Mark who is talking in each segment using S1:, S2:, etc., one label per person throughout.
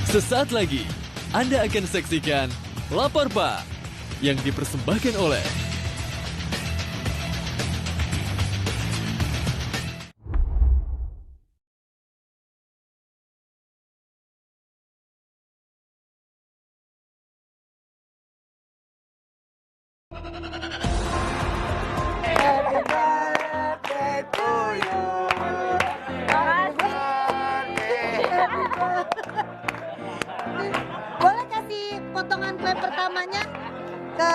S1: Sesaat lagi, Anda akan saksikan Lapor Pak yang dipersembahkan oleh
S2: Boleh kasih potongan kue pertamanya ke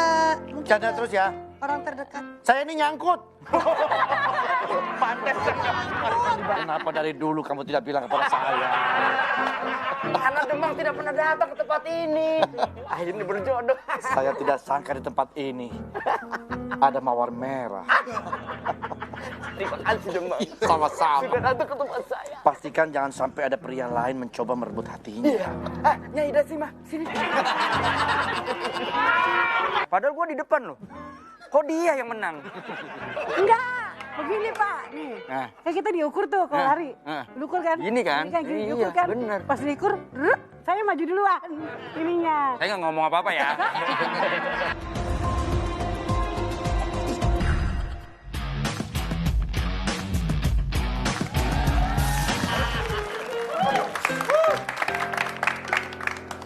S3: Canda terus ya.
S2: orang terdekat.
S3: Saya ini nyangkut. Pantes. Kenapa dari dulu kamu tidak bilang kepada saya?
S4: Anak Demang tidak pernah datang ke tempat ini. Akhirnya berjodoh.
S3: Saya tidak sangka di tempat ini ada mawar merah.
S4: Terima kasih Demang.
S3: Sama-sama.
S4: Sudah datang ke tempat saya.
S3: Pastikan jangan sampai ada pria lain mencoba merebut hatinya.
S4: Iya. Nyai Dasima, sini. Padahal gua di depan loh. Kok dia yang menang?
S2: Enggak, begini Pak. Nih, kan kita diukur tuh kalau lari. Diukur kan?
S4: Gini kan?
S2: Gini
S4: Iya,
S2: diukur kan?
S4: bener.
S2: Pas diukur, saya maju duluan. Ininya.
S4: Saya nggak ngomong apa-apa ya.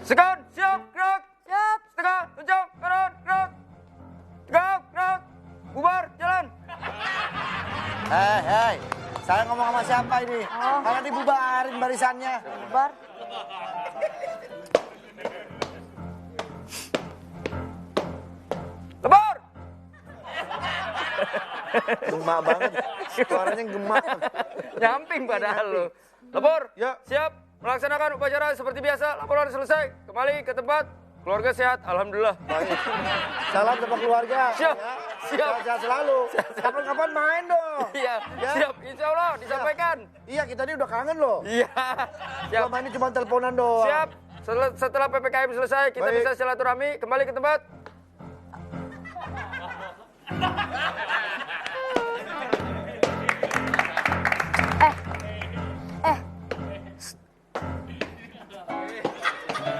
S4: Sekon, siap, gerak.
S2: Siap.
S4: Setengah, tunjuk, kanan, gerak. Tegak, gerak. Bubar, jalan.
S3: Hei, saya ngomong sama siapa ini? Karena dibubarin barisannya.
S2: Bar.
S4: Lebur.
S3: Gemak banget. Suaranya gemak.
S4: Nyamping padahal lo. Lebur,
S3: Ya.
S4: siap. Melaksanakan upacara seperti biasa. Laporan selesai. Kembali ke tempat. Keluarga sehat, alhamdulillah.
S3: Salam sama keluarga.
S4: Siap,
S3: Ya.
S4: siap.
S3: Sehat selalu. Kapan-kapan main dong.
S4: Iya,
S3: Ya.
S4: siap. Insya Allah disampaikan.
S3: Iya, kita ini udah kangen loh.
S4: Iya, siap.
S3: Selama ini cuma teleponan doang.
S4: Siap. Setelah PPKM selesai, kita
S3: Baik.
S4: bisa silaturahmi kembali ke tempat.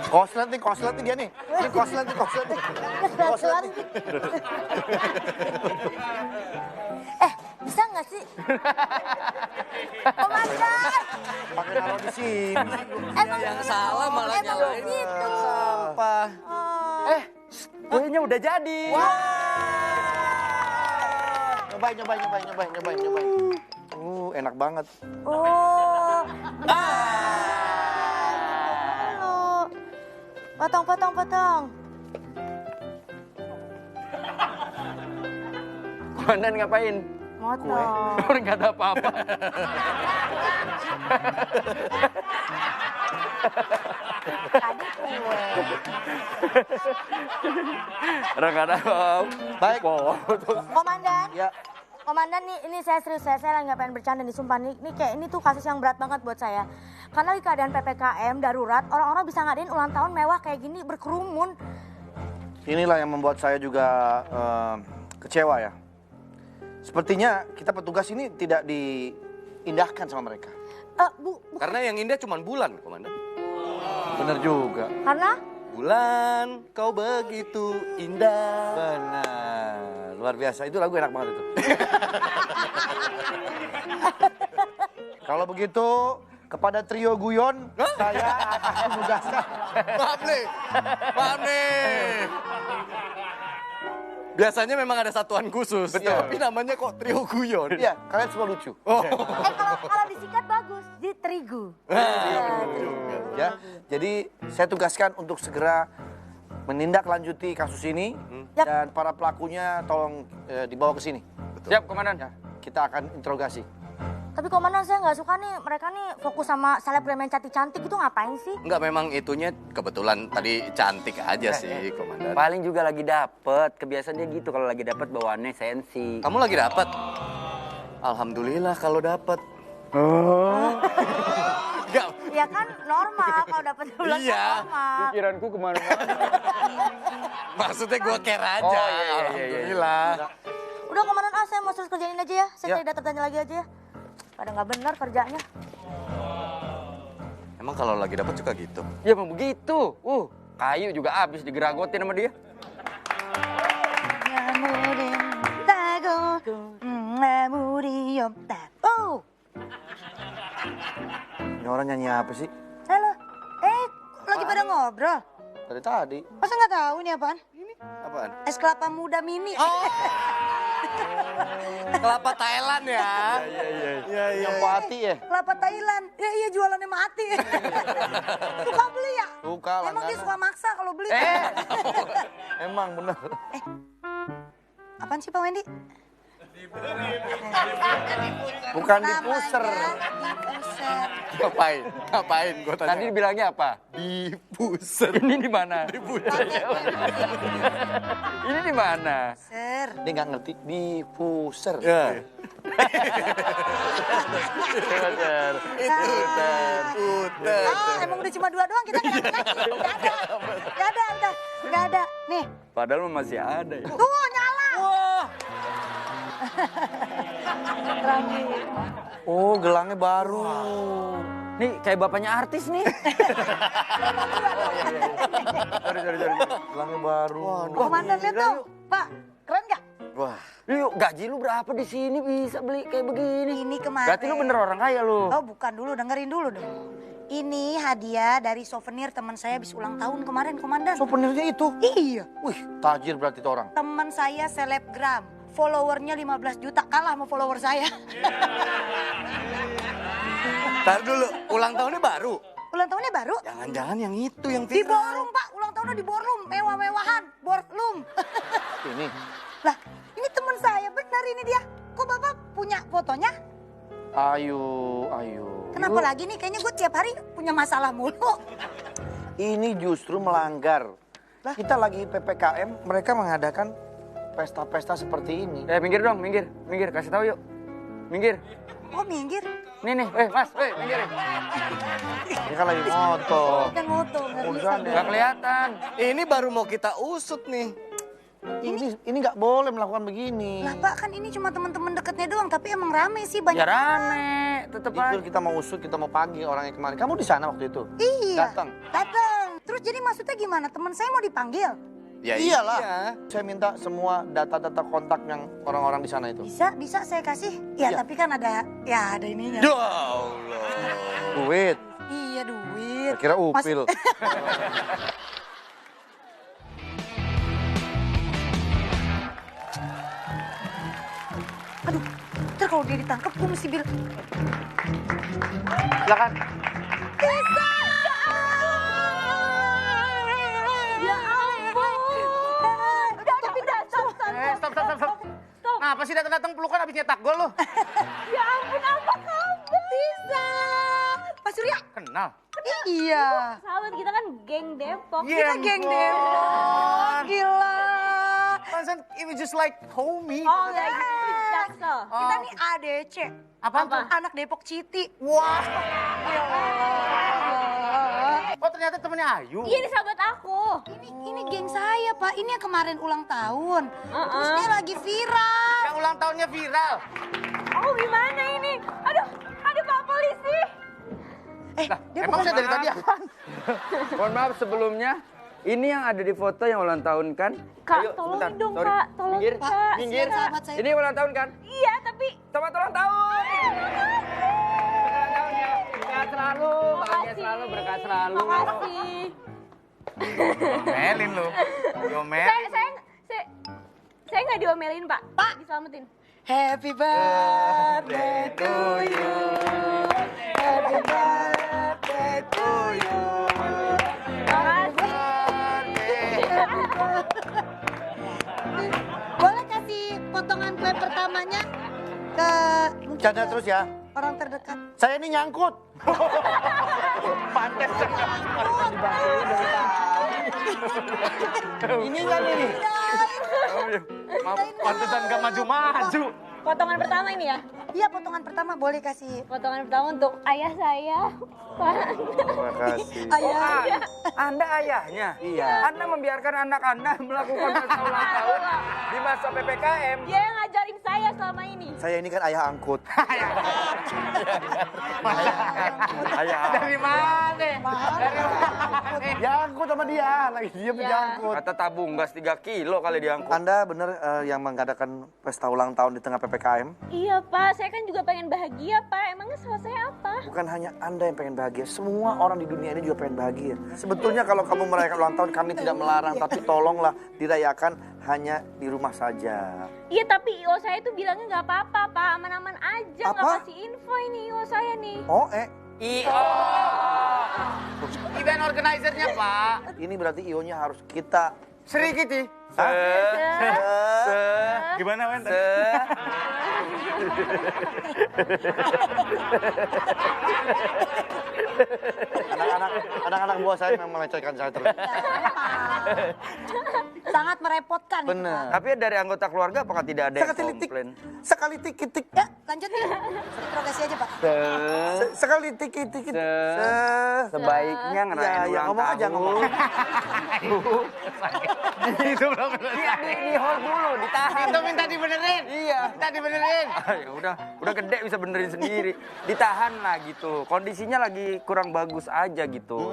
S3: Koslet nih dia nih. Ini koslet nih. Koslet nih.
S2: Bisa nggak sih? Komandan.
S3: Pakai naruh di sini.
S2: Emang
S4: yang salah malah
S2: emang
S4: nyalain.
S2: begitu.
S4: Sampah.
S2: Oh.
S4: Kuenya udah jadi.
S3: Nyobain. Enak banget.
S2: Oh. Potong.
S4: Komandan ngapain?
S2: Motong.
S4: Orang nggak ada apa-apa.
S2: Tadi kue.
S4: Orang nggak ada apa-apa.
S3: Baik.
S2: Komandan.
S3: Ya.
S2: Komandan nih, ini saya serius, saya lagi nggak pengen bercanda nih, sumpah nih, ini tuh kasus yang berat banget buat saya. Karena di keadaan PPKM darurat, orang-orang bisa ngadain ulang tahun mewah kayak gini berkerumun.
S3: Inilah yang membuat saya juga kecewa ya. Sepertinya kita petugas ini tidak diindahkan sama mereka.
S4: Karena yang indah cuma bulan, Komandan.
S3: Bener juga.
S2: Karena?
S4: Bulan, kau begitu indah.
S3: Benar. Luar biasa. Itu lagu enak banget itu. Kalau begitu, kepada trio guyon, saya akan menugaskan.
S5: Maaf nih. Biasanya memang ada satuan khusus, tapi namanya kok trio guyon.
S3: Iya, kalian semua lucu.
S2: Kalau disingkat bagus, di terigu.
S3: Ya, jadi saya tugaskan untuk segera menindaklanjuti kasus ini dan para pelakunya tolong dibawa ke sini.
S4: Siap, Komandan.
S3: Ya, kita akan interogasi.
S2: Tapi komandan saya nggak suka nih, mereka nih fokus sama selebgram yang cantik-cantik itu ngapain sih?
S5: Enggak, memang itunya kebetulan tadi cantik aja sih, Komandan.
S4: Paling juga lagi dapet. Kebiasaan dia gitu kalau lagi dapet bawaannya sensi.
S5: Kamu lagi dapat? Alhamdulillah kalau dapat. Enggak,
S2: Ya kan normal kalau dapat bulan
S5: Iya.
S2: normal.
S4: Pikiranku kemana-mana.
S5: maksudnya gue care aja.
S4: Oh, iya.
S5: Alhamdulillah.
S2: Udah komandan, saya mau terus kerjain aja ya. Saya
S3: Ya.
S2: cari data-datanya lagi aja ya. Pada nggak benar kerjanya.
S5: Emang kalau lagi dapat suka gitu?
S4: Ya emang begitu. Kayu juga habis digeragotin sama dia.
S3: Ini orang nyanyi apa sih?
S2: Halo, lagi pada ngobrol?
S3: Dari tadi.
S2: Masa nggak tahu ini apaan?
S5: Apaan?
S2: Es kelapa muda mini.
S5: Kelapa Thailand ya.
S3: Yang pati ya?
S2: Kelapa Thailand. Iya jualannya mati. Suka beli ya?
S3: Suka,
S2: Emang dia
S3: langganan.
S2: suka maksa kalau beli.
S3: Emang bener.
S2: Apaan sih Pak Wendy?
S3: Bukan diffuser.
S2: Diffuser.
S5: Ngapain? Gue tanya.
S4: Tadi bilangnya apa?
S5: Diffuser.
S4: Ini di mana? Ini di mana?
S2: Ser.
S3: Dia nggak ngerti diffuser.
S5: Ya.
S2: Emang udah cuma 2 doang kita nggak ada. Nggak ada. Nih.
S4: Padahal masih ada ya.
S2: Tuh nyala.
S3: Oh, gelangnya baru.
S4: Nih kayak bapaknya artis nih. Sorry.
S3: Gelangnya baru.
S2: Komandan lihat tuh. Pak, keren nggak?
S3: Wah.
S4: Yuk, gaji lu berapa di sini bisa beli kayak begini?
S2: Ini kemarin.
S4: Berarti lu bener orang kaya lu.
S2: Oh bukan dulu, dengerin dulu dong. Ini hadiah dari souvenir teman saya habis ulang tahun kemarin, Komandan.
S3: Souvenirnya itu.
S2: Iya.
S3: Wih, tajir berarti itu orang.
S2: Teman saya selebgram. Followernya 15 juta, kalah sama follower saya.
S5: Ntar dulu, ulang tahunnya baru.
S2: Ulang tahunnya baru?
S5: Jangan-jangan yang itu yang
S2: Di
S5: viral.
S2: Borlum, Pak. Ulang tahunnya di Borlum. Mewah-mewahan. Borlum.
S3: Ini.
S2: Lah, ini teman saya. Benar ini dia. Kok Bapak punya fotonya?
S3: Ayo.
S2: Kenapa lagi nih? Kayaknya gue tiap hari punya masalah mulu.
S3: Ini justru melanggar. Kita lagi PPKM, mereka mengadakan pesta-pesta seperti ini.
S4: Minggir dong, minggir. Kasih tahu yuk. Minggir.
S2: Oh minggir.
S4: Nih, Mas, minggir.
S3: Ini kan lagi moto.
S2: Kan moto. Nggak bisa.
S3: Urusan
S4: Gak kelihatan.
S5: Ini baru mau kita usut nih.
S3: Ini nggak boleh melakukan begini.
S2: Lah Pak, kan ini cuma teman-teman deketnya doang. Tapi emang rame sih, banyak.
S4: Ya rame, tetep
S3: Itu
S4: aja.
S3: kita mau usut, kita mau panggil orangnya kemarin. Kamu di sana waktu itu?
S2: Iya.
S3: Datang.
S2: Terus jadi maksudnya gimana? Teman saya mau dipanggil?
S5: Ya
S3: Iyalah.
S5: iya.
S3: Saya minta semua data-data kontak yang orang-orang di sana itu.
S2: Bisa saya kasih. Ya
S3: Iya.
S2: tapi kan ada ininya.
S5: Ya Allah.
S3: Duit.
S2: Iya duit.
S3: Saya kira upil.
S2: Aduh, ntar kalau dia ditangkap gue mesti bilang.
S3: Silakan.
S2: Bisa! Ya ampun! Udah, stop.
S4: Stop. Apa sih datang-datang pelukan habis nyetak gol lo?
S2: Ya ampun, apa kabar? Bisa! Pak Surya?
S4: Kenal.
S2: Iya.
S6: Sahabat kita kan geng Depok.
S2: Kita geng Depok. Gila.
S5: It was just like homie.
S6: Oh, lagi Jaksel.
S2: Kita nih ADC.
S4: Apaan tuh?
S2: Anak Depok Citi.
S4: Wah.
S2: Ya Allah.
S4: Oh ternyata temennya Ayu.
S6: Iya, ini sahabat aku.
S2: Ini geng saya, Pak. Ini yang kemarin ulang tahun. Terus dia lagi viral.
S4: Yang ulang tahunnya viral.
S6: Oh, gimana ini? Aduh, Pak polisi.
S2: Dia
S4: Emang
S2: bukan
S4: saya dari tadi apaan? Mohon maaf sebelumnya. Ini yang ada di foto yang ulang tahun kan?
S6: Kak, tolongin dong, Kak. Tolong,
S4: Minggir.
S6: Kak.
S4: Minggir.
S2: sahabat saya.
S4: Ini ulang tahun kan?
S6: Iya, tapi...
S4: Selamat ulang tahun. Ulang tahun ya. Sehat selalu, bahagia selalu, berkah selalu.
S6: Makasih.
S5: Melin lu. Diomelin.
S6: Saya nggak diomelin, Pak. Pak, diselamatin.
S2: Happy birthday to you. Happy birthday to you. Boleh kasih potongan kue pertamanya ke mungkin
S3: Canda
S2: ke
S3: terus ya.
S2: orang terdekat.
S3: Saya ini nyangkut.
S5: Pantes.
S3: Ini kan ini.
S5: Pantesan gak maju-maju.
S6: Potongan pertama ini ya?
S2: Iya potongan pertama boleh kasih.
S6: Potongan pertama untuk ayah saya. Pak.
S3: Terima kasih.
S2: Ayah.
S4: Anda ayahnya?
S3: Iya.
S4: Anda membiarkan anak Anda melakukan pesta ulang tahun di masa PPKM?
S6: Dia yang ngajarin saya saya selama ini?
S3: Saya ini kan ayah angkut.
S4: Ayah. Dari mana? Dari mana?
S3: Diangkut sama dia, lagi dia diangkut.
S4: Kata tabung gas 3 kilo kali diangkut.
S3: Anda bener yang mengadakan pesta ulang tahun di tengah PPKM?
S6: Iya Pak, saya kan juga pengen bahagia Pak. Emangnya salah saya apa?
S3: Bukan hanya Anda yang pengen bahagia, semua orang di dunia ini juga pengen bahagia. Sebetulnya kalau kamu merayakan ulang tahun, kami tidak melarang, tapi tolonglah dirayakan hanya di rumah saja.
S6: Iya tapi IO saya tuh bilangnya nggak apa-apa Pak, aman-aman aja. Nggak
S3: Apa?
S6: kasih info ini IO saya nih.
S3: Oh,
S4: IO. Event organizer-nya, Pak.
S3: ini berarti IO-nya harus kita...
S4: Sri Kiti.
S7: Gimana, Wen?
S3: Anak-anak buah saya memang melecehkan saya terus.
S2: Sangat merepotkan.
S3: Benar.
S4: Tapi dari anggota keluarga apakah tidak ada yang komplain?
S3: Sekali tik-tik.
S2: Ya, lanjut nih. Interogasi aja, Pak.
S3: Sekali tik-tik.
S4: Sebaiknya ngerayain
S3: Ya,
S4: ulang
S3: ngomong
S4: tahun.
S3: aja, ngomong.
S4: Itu belum selesai. Di hold dulu, ditahan. Itu minta dibenerin. Iya. Minta dibenerin. Ya udah gede bisa benerin sendiri. Ditahan lah gitu. Kondisinya lagi kurang bagus aja gitu.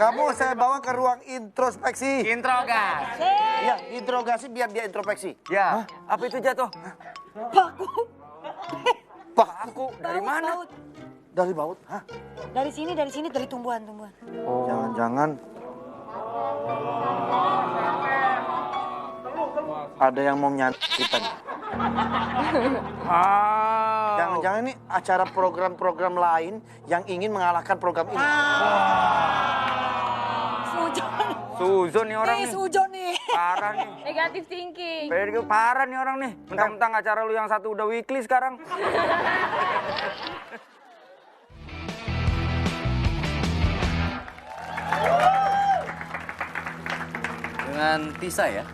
S3: Kamu saya bawa ke ruang introspeksi.
S4: Introgasi.
S3: Ya, interogasi biar dia introspeksi.
S4: Ya, apa itu jatuh? Paku. Dari mana?
S3: Dari baut. Hah?
S2: Dari sini, dari tumbuhan-tumbuhan.
S3: Jangan-jangan ada yang mau nyanyi kita nih. Jangan-jangan ini acara program-program lain yang ingin mengalahkan program ini.
S4: Suzon nih orang nih.
S2: Sujon nih.
S4: Parah nih.
S6: Negatif thinking.
S4: Parah nih orang nih. Mentang-mentang acara lu yang satu udah weekly sekarang.
S5: Dengan Tisa ya.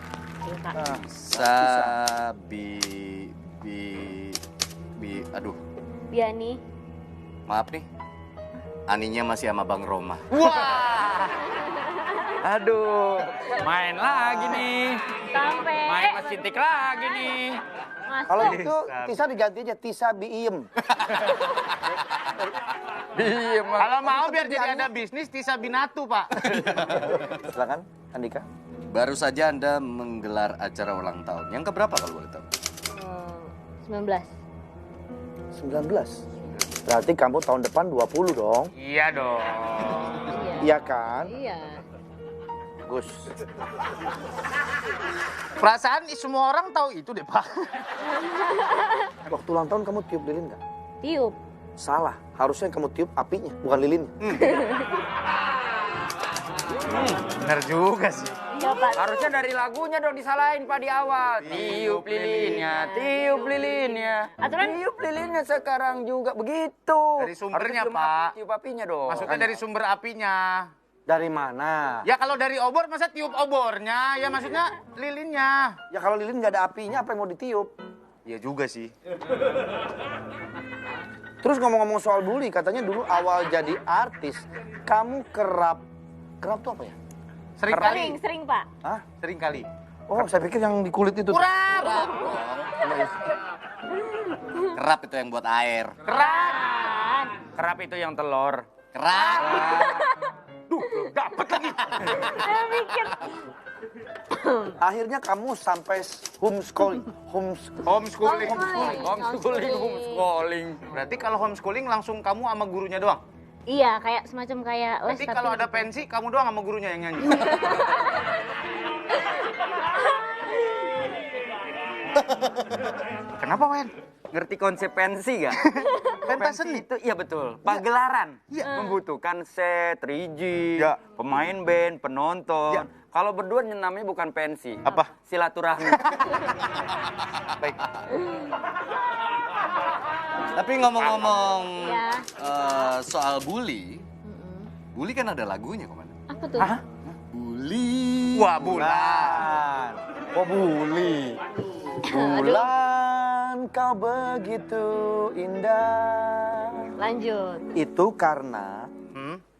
S5: Aduh,
S6: Biani.
S5: maaf nih. Aninya masih sama Bang Roma.
S4: Wah. Aduh, main lagi nih.
S6: Sampai.
S4: Main Mas Cintik lagi nih.
S6: Masuk.
S3: Kalau itu Tisa diganti aja Tisa Biem.
S4: Diem.
S7: Kalau mau biar jadi ada bisnis, Tisa Binatu, Pak.
S3: Silakan, Andika.
S5: Baru saja Anda menggelar acara ulang tahun. Yang keberapa kalau boleh tahu?
S6: 19.
S3: 19. Berarti kamu tahun depan 20 dong.
S7: Iya dong.
S3: Iya kan?
S6: Iya.
S3: Gus.
S7: Perasaan semua orang tahu itu deh, Pak.
S3: Waktu ulang tahun kamu tiup lilin nggak?
S6: Tiup.
S3: Salah. Harusnya kamu tiup apinya, bukan lilinnya.
S7: Bener juga sih.
S6: Iya Pak.
S4: Harusnya dari lagunya dong disalahin Pak di awal. Tiup lilinnya, tiup lilinnya.
S6: Aturan-
S4: Tiup lilinnya sekarang juga begitu.
S7: Dari sumbernya,
S4: Harusnya
S7: Pak.
S4: Tiup apinya dong.
S7: Maksudnya dari sumber apinya.
S3: Dari mana?
S7: Ya kalau dari obor masa tiup obornya, ya maksudnya lilinnya.
S3: Ya kalau lilin nggak ada apinya, apa yang mau ditiup?
S7: Iya juga sih.
S3: Terus ngomong-ngomong soal bully, katanya dulu awal jadi artis, kamu kerap tuh apa ya?
S7: Sering kali.
S6: Sering Pak.
S3: Hah?
S7: Sering kali.
S3: Oh, saya pikir yang di kulit itu.
S5: Kerap itu yang buat air.
S4: Kerap itu yang telur.
S5: Kerap.
S4: Dapet lagi.
S6: Saya mikir.
S3: Akhirnya kamu sampai homeschooling.
S7: Homeschooling.
S4: Homeschooling.
S7: Berarti kalau homeschooling langsung kamu sama gurunya doang?
S6: Iya, kayak semacam kayak les.
S7: Berarti kalau ada pensi, kamu doang sama gurunya yang nyanyi? Kenapa, Wen?
S4: Ngerti konsep pensi gak?
S7: Pentas seni.
S4: Itu iya betul. Pagelaran membutuhkan set, rigid,
S7: Ya.
S4: pemain band, penonton.
S7: Ya.
S4: Kalau berdua namanya bukan pensi.
S7: Apa?
S4: Silaturahmi.
S7: Baik.
S5: Tapi ngomong-ngomong
S6: Ya.
S5: soal bully, bully kan ada lagunya kemana?
S6: Apa tuh?
S5: Bully.
S7: Wah, bulan.
S3: Oh, bully. Bulan kau begitu indah.
S6: Lanjut.
S3: Itu karena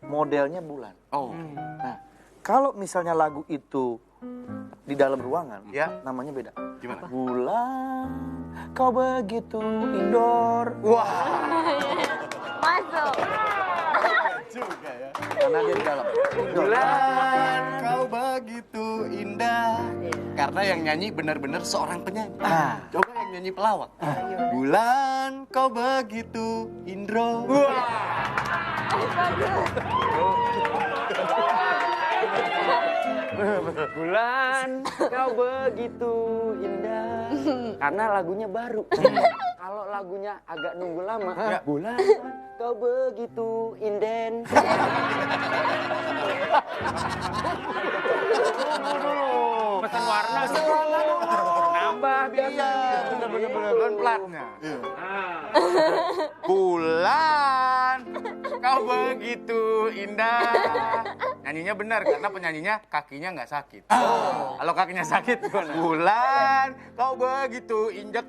S3: modelnya bulan.
S5: Oh,
S3: Nah, kalau misalnya lagu itu di dalam ruangan,
S7: Ya.
S3: namanya beda.
S7: Gimana?
S3: Bulan, kau begitu indoor.
S6: Masuk.
S3: Karena dia di dalam.
S5: Bulan kau begitu indah. Karena yang nyanyi benar-benar seorang penyanyi. Coba yang nyanyi pelawak. Bulan kau begitu indro.
S4: Bulan, kau begitu indah. Karena lagunya baru. Kalau lagunya agak nunggu lama, bulan, kau begitu inden. Pesan warna. Nambah biasa.
S7: Bener-bener platnya. Bulan, kau begitu indah. Nyanyinya benar karena penyanyinya kakinya nggak sakit. Kalau kakinya sakit, bulan, kau begitu injek.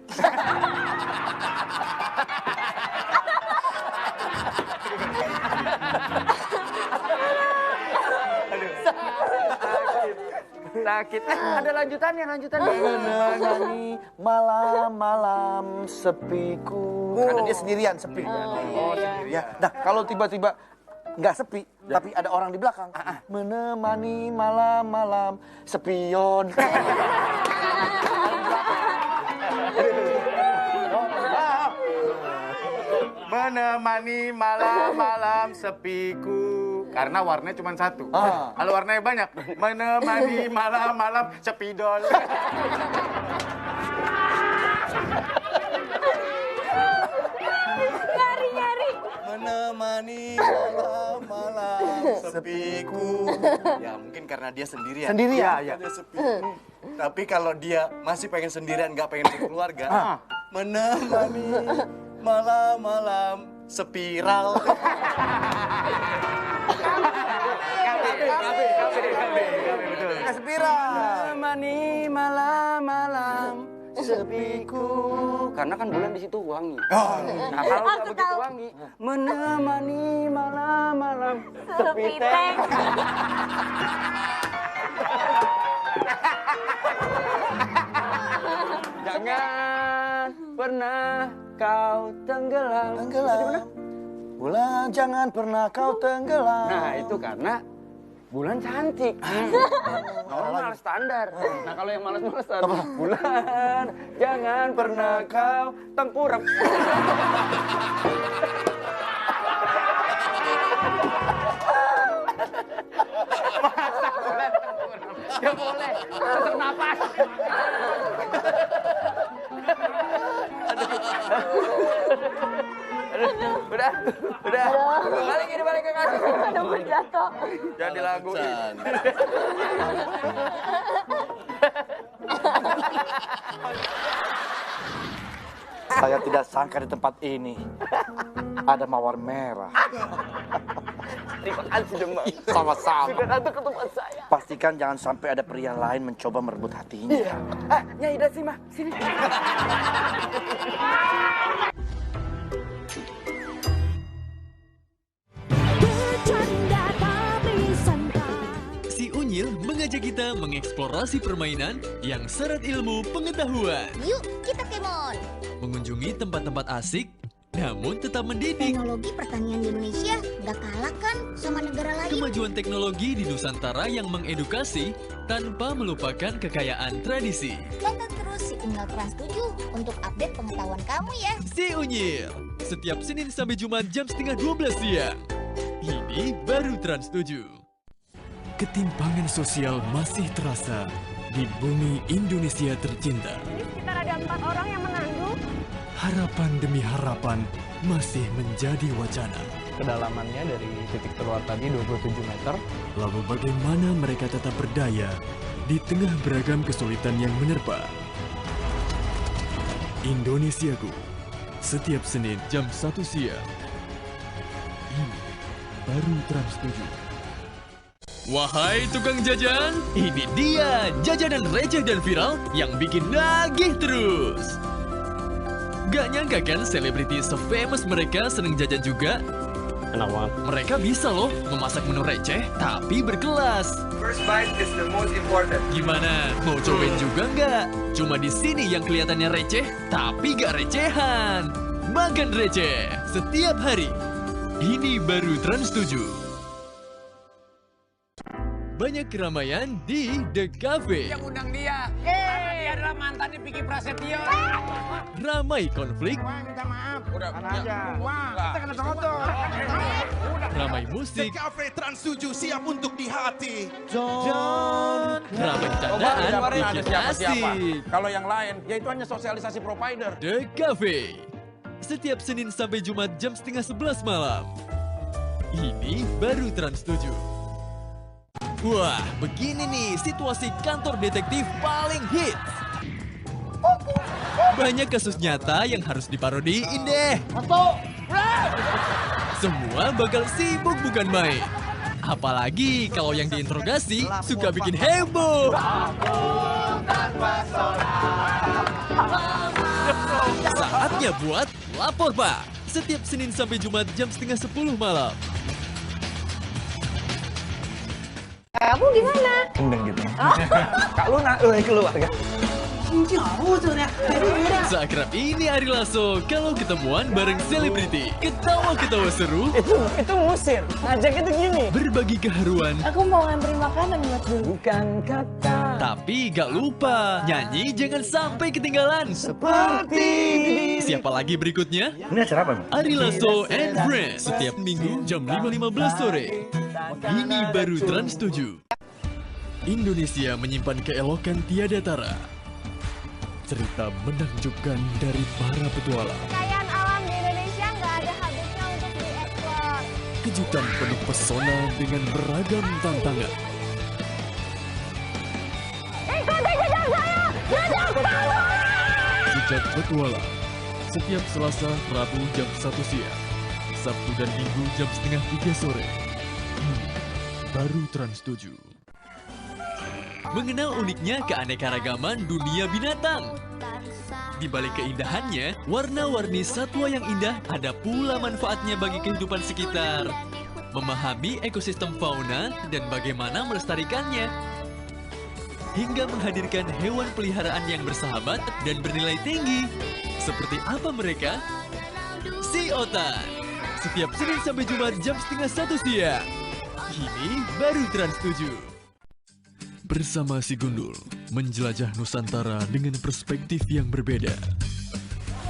S4: Sakit. Ada lanjutannya.
S3: Menyanyi malam-malam sepiku. Karena dia sendirian, sepi. Ya. Nah, kalau tiba-tiba nggak sepi, tapi ada orang di belakang. Menemani malam-malam sepion.
S7: Menemani malam-malam sepiku. Karena warnanya cuma satu. Kalau warnanya banyak, menemani malam-malam sepidol.
S6: Nyari.
S5: Menemani malam-malam sepiku. Ya mungkin karena dia sendirian.
S3: Sendirian?
S5: Ya. Dia sepi. Tapi kalau dia masih pengen sendirian, nggak pengen berkeluarga, menemani malam-malam spiral.
S4: Menemani malam-malam sepiku. Karena kan bulan di situ wangi. Nah, kalau nggak begitu wangi, menemani malam-malam sepi teh. Jangan pernah kau tenggelam.
S3: Bulan, jangan pernah kau tenggelam.
S4: Nah, itu karena bulan cantik. Normal standar. Nah, kalau yang malas-malasan, bulan, jangan pernah kau tengkurap. Gak boleh, sesak napas. Udah. Balik ke kasih.
S6: Aduh, gue jatuh.
S4: Jangan dilaguin.
S3: Saya tidak sangka di tempat ini ada mawar merah.
S4: Terima kasih, Demang.
S3: Sama-sama.
S4: Sudah datang ke tempat saya.
S3: Pastikan jangan sampai ada pria lain mencoba merebut hatinya.
S4: Iya. Nyai Dasima, sini.
S1: Si Unyil mengajak kita mengeksplorasi permainan yang syarat ilmu pengetahuan.
S8: Yuk, kita kemon.
S1: Mengunjungi tempat-tempat asik, namun tetap mendidik.
S8: Teknologi pertanian di Indonesia nggak kalah kan sama negara lain.
S1: Kemajuan teknologi di Nusantara yang mengedukasi tanpa melupakan kekayaan tradisi.
S8: Tonton terus si Unyil Trans 7 untuk update pengetahuan kamu ya.
S1: Si Unyil, setiap Senin sampai Jumat jam 11:30 siang. Ini baru Trans 7. Ketimpangan sosial masih terasa di bumi Indonesia tercinta.
S6: Sekitar ada 4 orang yang mengandung.
S1: Harapan demi harapan masih menjadi wacana.
S9: Kedalamannya dari titik terluar tadi 27 meter.
S1: Lalu bagaimana mereka tetap berdaya di tengah beragam kesulitan yang menerpa? Indonesiaku, setiap Senin jam 1 siang. Ini baru Trans 7. Wahai tukang jajan, ini dia jajanan receh dan viral yang bikin nagih terus. Gak nyangka kan selebriti se-famous mereka seneng jajan juga?
S9: Enak banget.
S1: Mereka bisa loh memasak menu receh tapi berkelas.
S10: First bite is the most important.
S1: Gimana? Mau cobain juga nggak? Cuma di sini yang kelihatannya receh tapi gak recehan. Makan receh setiap hari. Ini baru Trans 7. Banyak keramaian di The Cafe.
S11: Yang undang dia. Karena dia adalah mantannya Vicky Prasetyo.
S1: Ramai konflik.
S11: Minta maaf. Udah
S5: aja.
S11: Kita kena motor.
S1: Ramai musik.
S12: The Cafe Trans 7 siap untuk di hati.
S1: John. Ramai candaan bikin asik.
S11: Kalau yang lain, ya itu hanya sosialisasi provider.
S1: The Cafe. Setiap Senin sampai Jumat jam 10:30 malam. Ini baru Trans 7. Wah, begini nih situasi kantor detektif paling hits. Banyak kasus nyata yang harus diparodiin deh. Semua bakal sibuk bukan main. Apalagi kalau yang diinterogasi suka bikin heboh. Saatnya buat Lapor Pak. Setiap Senin sampai Jumat jam 9:30 malam.
S6: Kamu gimana?
S11: Kendeng gitu. Kak Luna, keluarga.
S1: Seakrab ini Ari Lasso kalau ketemuan bareng selebriti. Ketawa-ketawa seru.
S11: Itu musir. Ngajak itu gini.
S1: Berbagi keharuan.
S6: Aku mau nganterin makanan buat dulu.
S11: Bukan kata.
S1: Tapi gak lupa, nyanyi jangan sampai ketinggalan.
S11: Seperti
S1: Siapa lagi berikutnya?
S11: Ini acara apa?
S1: Ari Lasso and Friends. Setiap minggu jam 5:15 sore. Ini baru Trans 7. Indonesia menyimpan keelokan tiada tara. Cerita menakjubkan dari para petualang.
S6: Kekayaan alam di Indonesia nggak ada habisnya untuk dieksplor.
S1: Kejutan penuh pesona dengan beragam tantangan.
S6: Ikuti jejak saya! Jejak
S1: Jejak Petualang. Setiap Selasa, Rabu jam 1 siang. Sabtu dan Minggu jam 2:30 sore. Ini baru Trans 7. Mengenal uniknya keanekaragaman dunia binatang. Di balik keindahannya, warna-warni satwa yang indah ada pula manfaatnya bagi kehidupan sekitar. Memahami ekosistem fauna dan bagaimana melestarikannya. Hingga menghadirkan hewan peliharaan yang bersahabat dan bernilai tinggi. Seperti apa mereka? Si Otan. Setiap Senin sampai Jumat jam 12:30 siang. Ini baru Trans 7. Bersama si Gundul, menjelajah Nusantara dengan perspektif yang berbeda.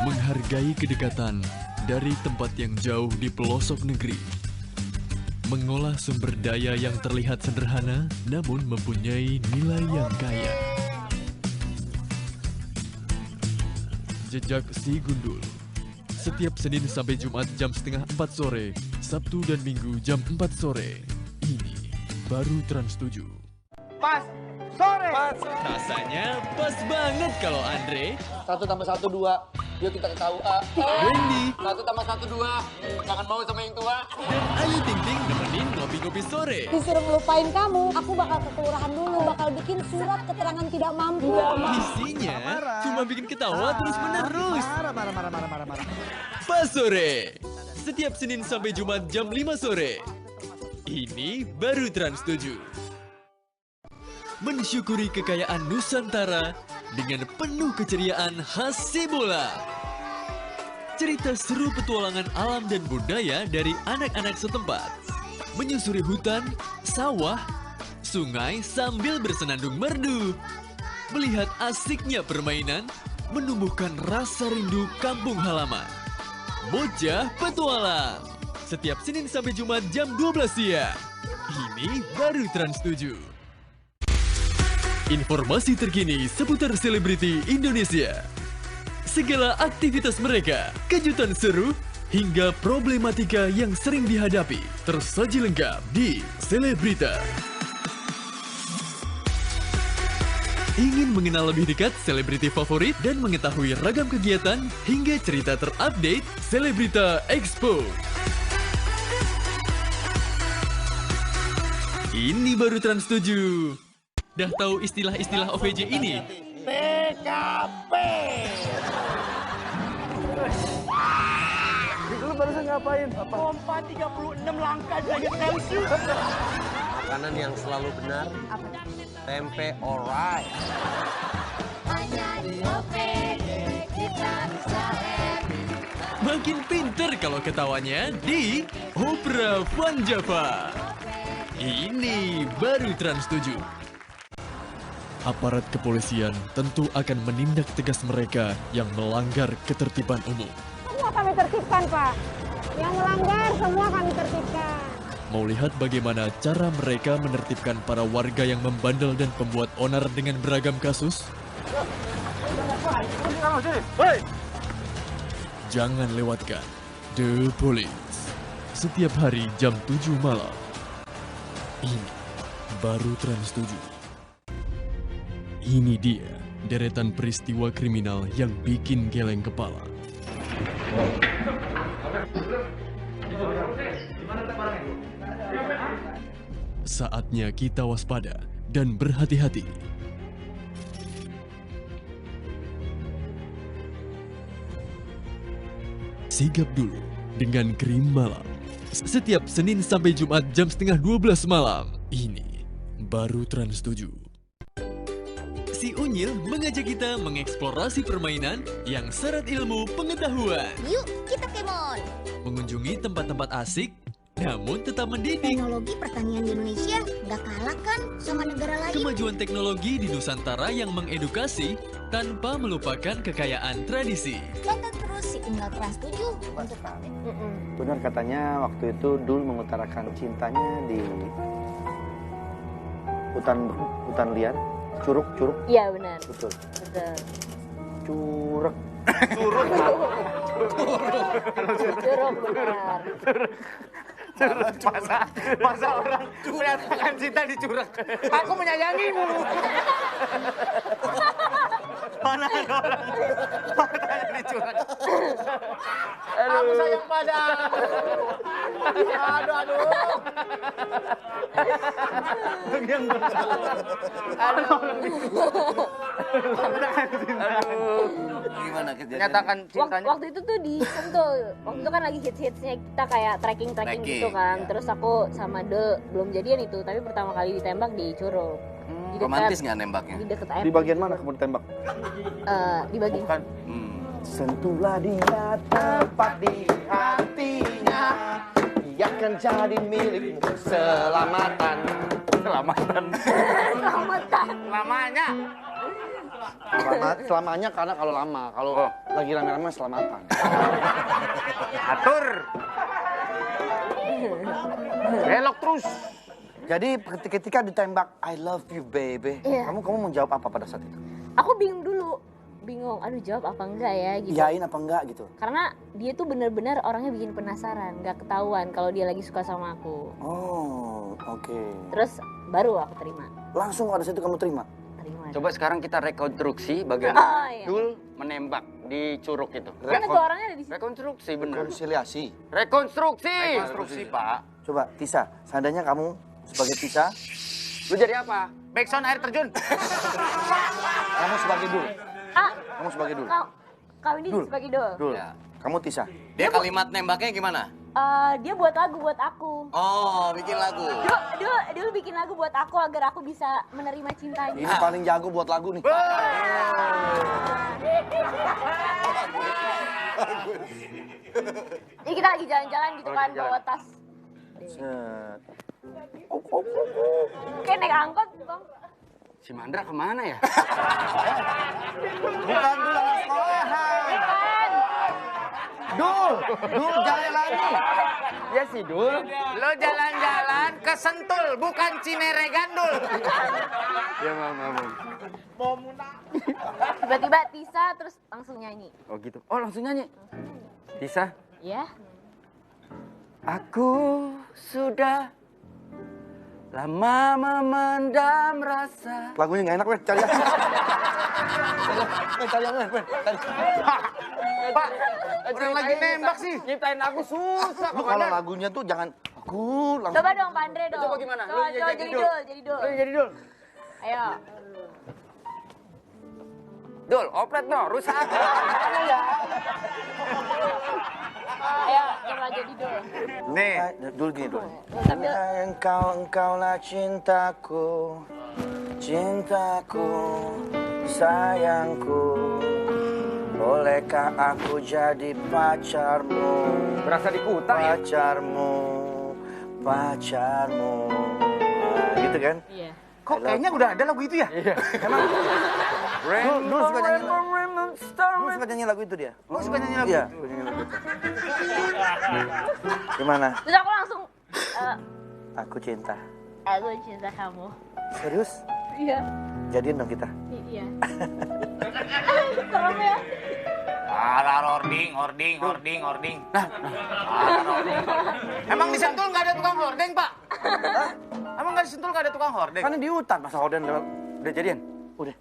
S1: Menghargai kedekatan dari tempat yang jauh di pelosok negeri. Mengolah sumber daya yang terlihat sederhana, namun mempunyai nilai yang kaya. Jejak si Gundul. Setiap Senin sampai Jumat jam 3:30 sore, Sabtu dan Minggu jam 4 sore. Ini baru Trans 7.
S11: Pas sore.
S1: Rasanya pas banget kalau Andre.
S3: 1 tambah 1, 2. Yuk kita ke KUA.
S1: Wendy.
S11: 1 tambah 1, 2. Jangan mau sama yang tua.
S1: Dan Ayu Ting Ting nemenin ngopi-ngopi sore.
S6: Disuruh ngelupain kamu, aku bakal ke kelurahan dulu, bakal bikin surat keterangan tidak mampu.
S1: Isinya cuma bikin ketawa terus-menerus.
S5: Marah.
S1: Pas sore. Setiap Senin sampai Jumat jam 5 sore. Ini baru Trans 7. Mensyukuri kekayaan Nusantara dengan penuh keceriaan khas Sibola. Cerita seru petualangan alam dan budaya dari anak-anak setempat. Menyusuri hutan, sawah, sungai sambil bersenandung merdu. Melihat asiknya permainan, menumbuhkan rasa rindu kampung halaman. Bocah Petualang. Setiap Senin sampai Jumat jam 12 siang. Ini baru Trans 7. Informasi terkini seputar selebriti Indonesia. Segala aktivitas mereka, kejutan seru, hingga problematika yang sering dihadapi. Tersaji lengkap di Selebrita. Ingin mengenal lebih dekat selebriti favorit dan mengetahui ragam kegiatan hingga cerita terupdate? Selebrita Expo. Ini baru Trans 7. Dah tahu istilah-istilah OVJ ini?
S11: TKP.
S3: barusan ngapain?
S11: Lompat 36 langkah derajat Celcius.
S13: Makanan yang selalu benar. Tempe alright.
S8: Hanya di OPD kita bisa happy.
S1: Makin pinter kalau ketawanya di Opera Van Java. Ini baru Trans 7. Aparat kepolisian tentu akan menindak tegas mereka yang melanggar ketertiban umum.
S6: Semua kami tertibkan, Pak. Yang melanggar semua kami tertibkan.
S1: Mau lihat bagaimana cara mereka menertibkan para warga yang membandel dan pembuat onar dengan beragam kasus? Jangan lewatkan The Police. Setiap hari jam 7 malam. Ini baru Trans 7. Ini dia deretan peristiwa kriminal yang bikin geleng kepala. Saatnya kita waspada dan berhati-hati. Sigap dulu dengan Krim Malam. Setiap Senin sampai Jumat jam 11:30 malam. Ini baru Trans 7. Si Unyil mengajak kita mengeksplorasi permainan yang syarat ilmu pengetahuan.
S8: Yuk, kita kemon.
S1: Mengunjungi tempat-tempat asik, namun tetap mendidik.
S8: Teknologi pertanian di Indonesia nggak kalah kan sama negara lain.
S1: Kemajuan teknologi di Nusantara yang mengedukasi tanpa melupakan kekayaan tradisi.
S8: Tonton terus si Unggal Trans 7 untuk update.
S3: Benar katanya waktu itu Dul mengutarakan cintanya di hutan liar. Curug.
S2: Iya benar.
S3: Betul.
S2: Betul.
S3: Curug.
S2: Curug benar.
S7: Masa orang menyatakan cinta di curug. Aku menyayangimu. Mana ada orang matanya di curug. Aku sayang padamu. Aduh. Yang bersalah. Aduh. Gimana kejadian? Nyatakan cintanya.
S2: Waktu itu tuh di Sentul. Waktu itu kan lagi hits-hitsnya kita kayak trekking gitu kan. Terus aku sama De belum jadian itu, tapi pertama kali ditembak di Curug. Di
S5: Romantis nggak nembaknya?
S2: Di dekat air.
S3: Di bagian mana kamu ditembak?
S2: Di bagian.
S3: Bukan. Sentuhlah dia tepat di hatinya. Dia akan jadi milikmu selamatan.
S7: Selamatan. Lamanya.
S3: Selamanya karena kalau lama. Kalau lagi rame-rame selamatan.
S7: Atur. Belok terus.
S3: Jadi ketika ditembak I love you baby, kamu mau jawab apa pada saat itu?
S2: Aku bingung dulu. Bingung, aduh jawab apa enggak ya gitu.
S3: Iyain apa enggak gitu.
S2: Karena dia tuh benar-benar orangnya bikin penasaran, nggak ketahuan kalau dia lagi suka sama aku.
S3: Oh, oke.
S2: Terus baru aku terima.
S3: Langsung pada situ kamu terima?
S2: Terima.
S4: Coba sekarang kita rekonstruksi bagaimana Dul menembak di Curug itu.
S2: Kan itu orangnya ada di sini.
S4: Rekonstruksi bener.
S3: Rekonsiliasi.
S4: Rekonstruksi, Pak.
S3: Coba Tisa, seandainya kamu sebagai Tisa,
S4: lu jadi apa?
S7: Backsound air terjun.
S3: kamu sebagai Dul. Kamu sebagai Dul.
S2: Kau ini sebagai Dul.
S3: Dul. Ya. Kamu Tisa.
S5: Dia kalimat nembaknya gimana?
S2: Dia buat lagu buat aku.
S5: Oh, bikin lagu.
S2: Dul bikin lagu buat aku agar aku bisa menerima cintanya.
S3: Ini paling jago buat lagu nih.
S2: Jadi kita lagi jalan-jalan gitu kan, bawa tas. Kayak naik angkot, Bang.
S4: Si Mandra kemana ya?
S3: Bukan Dul anak sekolahan. Dul jalan lagi.
S4: Ya si Dul.
S7: Lo jalan-jalan ke Sentul, bukan Cinere Gandul.
S4: Ya mama.
S2: Tiba-tiba Tisa terus langsung nyanyi.
S4: Oh gitu. Oh langsung nyanyi. Tisa.
S2: Ya.
S4: Aku sudah lama memendam rasa.
S3: Lagunya nggak enak, Wen. Cari yang Wen.
S7: Pak, orang lagi nembak sih.
S4: Nyiptain aku susah.
S3: Kalau lagunya tuh jangan aku langsung.
S2: Coba dong, Pak Andre dong.
S4: Coba gimana?
S2: Coba jadi Dul.
S4: Jadi Dul.
S2: Ayo.
S4: Dul, opret no, rusak.
S6: Ayo, coba jadi dulu.
S3: Nih, dulu gini dulu.
S6: Sambil
S3: Engkaulah cintaku, sayangku. Bolehkah aku jadi pacarmu?
S4: Berasa di Kuta ya?
S3: Pacarmu. Nah, gitu kan?
S6: Iya.
S7: Kok kayaknya udah ada lagu itu ya?
S4: Iya.
S3: Emang dulu suka nyanyi lagu itu dia.
S7: Lo suka nyanyi lagu
S3: Iya,
S7: itu?
S3: suka nyanyi lagu itu. Gimana?
S6: Terus aku langsung,
S3: Aku cinta.
S6: aku cinta kamu.
S3: Serius?
S6: Iya.
S3: Jadiin dong kita.
S6: Iya. Serem ya?
S7: Ording. Nah. Emang di Sentul nggak ada tukang hordeng, Pak? Emang nggak di Sentul nggak ada tukang hordeng?
S3: Kan di hutan masa horden udah jadian? Udah.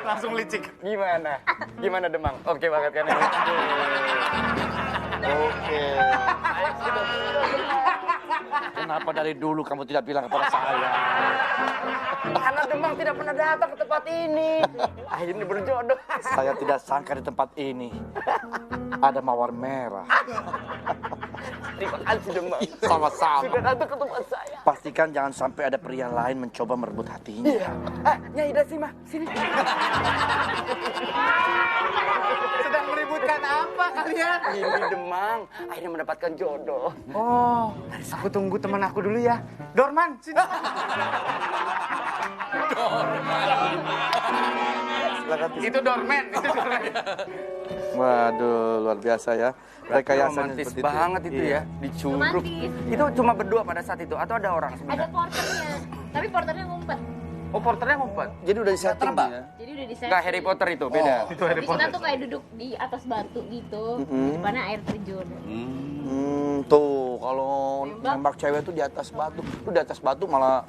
S7: Langsung licik.
S4: Gimana? Gimana Demang? Oke banget kan ini?
S3: Oke. Kenapa dari dulu kamu tidak bilang kepada saya?
S4: Karena Demang tidak pernah datang ke tempat ini. Akhirnya berjodoh.
S3: Saya tidak sangka di tempat ini ada mawar merah.
S4: Terima kasih Demang.
S3: Sama-sama.
S4: Sudah datang ke tempat saya.
S3: Pastikan jangan sampai ada pria lain mencoba merebut hatinya.
S4: Iya. Nyai Dasima, sini.
S7: Sedang meributkan apa kalian?
S4: Ini Demang, akhirnya mendapatkan jodoh.
S7: Oh, aku tunggu teman aku dulu ya. Dorman, sini. Itu Dorman.
S3: Waduh, luar biasa ya. Rekayasanya
S4: Romantis
S3: seperti
S4: banget itu
S3: Iya.
S4: ya, di Curug.
S6: Romantis.
S4: Itu cuma berdua pada saat itu atau ada orang
S6: Ada
S4: sebenarnya?
S6: porternya, tapi porternya ngumpet.
S7: Oh, porternya ngumpet.
S3: Jadi udah disetting ya.
S6: Jadi udah di
S4: Enggak Harry Potter itu, beda.
S7: Itu Harry
S6: Di kita
S7: Potter.
S6: tuh kayak duduk di atas batu gitu,
S3: Mm-mm.
S6: depannya air terjun.
S3: Tuh kalau nembak cewek tuh di atas batu. Tuh di atas batu malah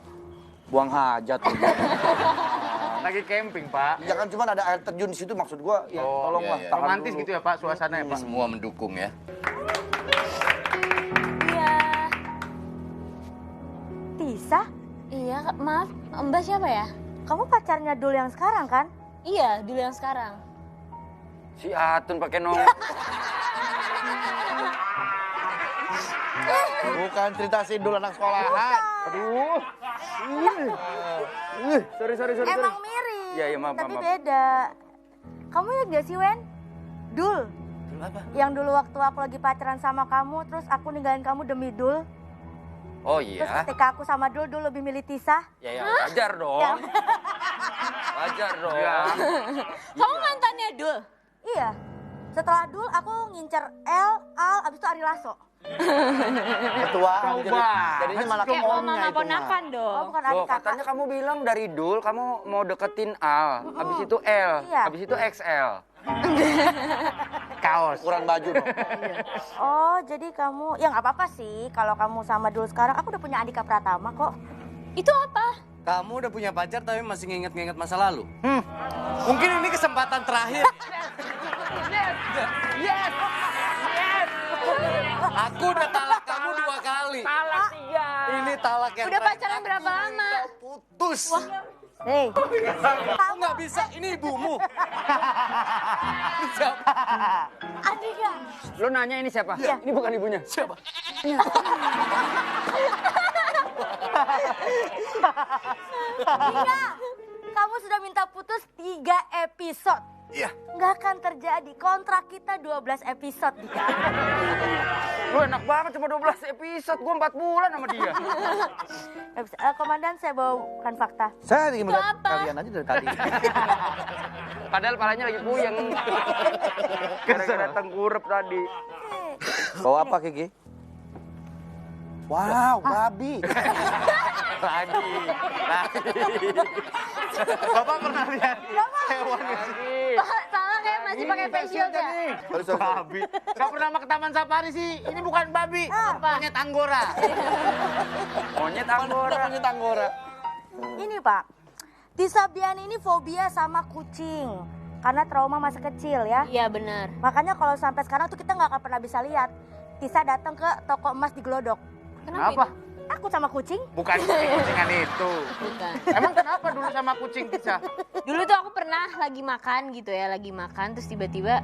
S3: buang hajat.
S7: Lagi camping, Pak.
S3: Jangan cuma ada air terjun di situ maksud gua. Ya tolonglah tahan
S7: Romantis
S3: dulu.
S7: gitu ya, Pak, suasananya, Pak.
S5: Semua mendukung ya.
S2: Iya. Tisa?
S6: Iya, maaf, Mbak siapa ya?
S2: Kamu pacarnya Dul yang sekarang kan?
S6: Iya, dulu yang sekarang.
S4: Si Atun pakai nong.
S3: Bukan cerita si Dul anak sekolahan.
S4: Aduh. Sorry.
S2: Emang mirip,
S4: Iya, maaf.
S2: tapi beda. Kamu ingat gak sih, Wen? Dul.
S3: Dul apa?
S2: Yang dulu waktu aku lagi pacaran sama kamu, terus aku ninggalin kamu demi Dul.
S4: Oh
S2: Terus
S4: iya.
S2: ketika aku sama Dul lebih milih Tisa.
S4: Ya wajar dong. Wajar dong.
S6: Kamu mantannya Dul?
S2: Iya. Setelah Dul, aku ngincer El, Al, abis itu Ari Lasso.
S3: Ketua. Jadinya malah
S6: Kayak
S3: keomnya
S6: mama
S3: itu mah.
S6: ponakan dong.
S2: Oh, bukan adik
S4: Loh,
S2: kakak.
S4: katanya kamu bilang dari Dul kamu mau deketin Al, habis itu L,
S2: Iya.
S4: habis itu XL.
S7: Kaos.
S3: Kurang baju dong.
S2: Oh, jadi kamu, ya nggak apa-apa sih. Kalau kamu sama Dul sekarang, aku udah punya Andika Pratama kok.
S6: Itu apa?
S5: Kamu udah punya pacar tapi masih nginget-nginget masa lalu. Mungkin ini kesempatan terakhir.
S6: Yes.
S5: Aku udah talak kamu 2 kali.
S6: Talak 3.
S5: Ini talak yang
S6: Udah
S5: terakhir.
S6: pacaran berapa lama?
S5: Putus.
S2: Hei,
S5: Kamu nggak bisa, ini ibumu. Siapa?
S2: Andika.
S4: Lo nanya ini siapa?
S2: Iya.
S4: Ini bukan ibunya.
S5: Siapa?
S2: Dika, kamu sudah minta putus 3 episode.
S5: Iya.
S2: Nggak akan terjadi. Kontrak kita 12 episode, Dika.
S4: Lo enak banget cuma 12 episode, gua 4 bulan sama dia.
S2: Komandan, saya bawakan fakta.
S3: Saya lagi melihat
S6: apa?
S3: kalian aja dari tadi.
S4: Padahal palanya lagi puyeng. Gara-gara tengkurap tadi.
S3: Bawa apa, Kiki? Wow, babi.
S4: Lagi.
S7: Bapak pernah lihat hewan ini?
S6: Salah kayak masih pakai facial ya?
S7: Babi. Gak pernah ke taman safari sih. Ini bukan babi. Monyet Anggora.
S4: Monyet Anggora.
S3: Monyet Anggora.
S2: Ini Pak, Tisa Bian ini fobia sama kucing. Karena trauma masa kecil ya.
S6: Iya benar.
S2: Makanya kalau sampai sekarang tuh kita nggak akan pernah bisa lihat Tisa datang ke toko emas di Glodok.
S6: Kenapa?
S2: Takut sama kucing?
S7: Bukan kucingan itu.
S6: Bukan.
S7: Emang kenapa dulu sama kucing Tisha?
S6: Dulu tuh aku pernah lagi makan gitu ya, lagi makan terus tiba-tiba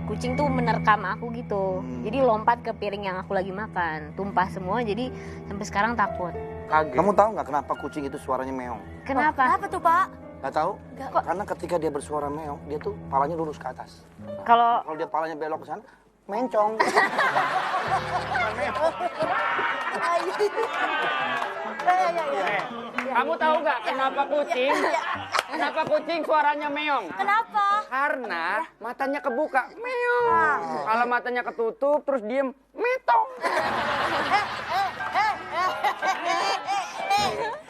S6: kucing tuh menerkam aku gitu. Jadi lompat ke piring yang aku lagi makan, tumpah semua jadi sampai sekarang takut.
S7: Kaget.
S3: Kamu tahu nggak kenapa kucing itu suaranya meong?
S6: Kenapa?
S2: Kenapa tuh, Pak?
S3: Nggak tahu? Karena ketika dia bersuara meong, dia tuh palanya lurus ke atas.
S2: Kalau
S3: Kalau dia palanya belok ke sana, mencong.
S4: Kamu tahu nggak kenapa kucing? Kenapa kucing suaranya meong?
S2: Kenapa?
S4: Karena matanya kebuka, meong. Kalau matanya ketutup terus diem, metong.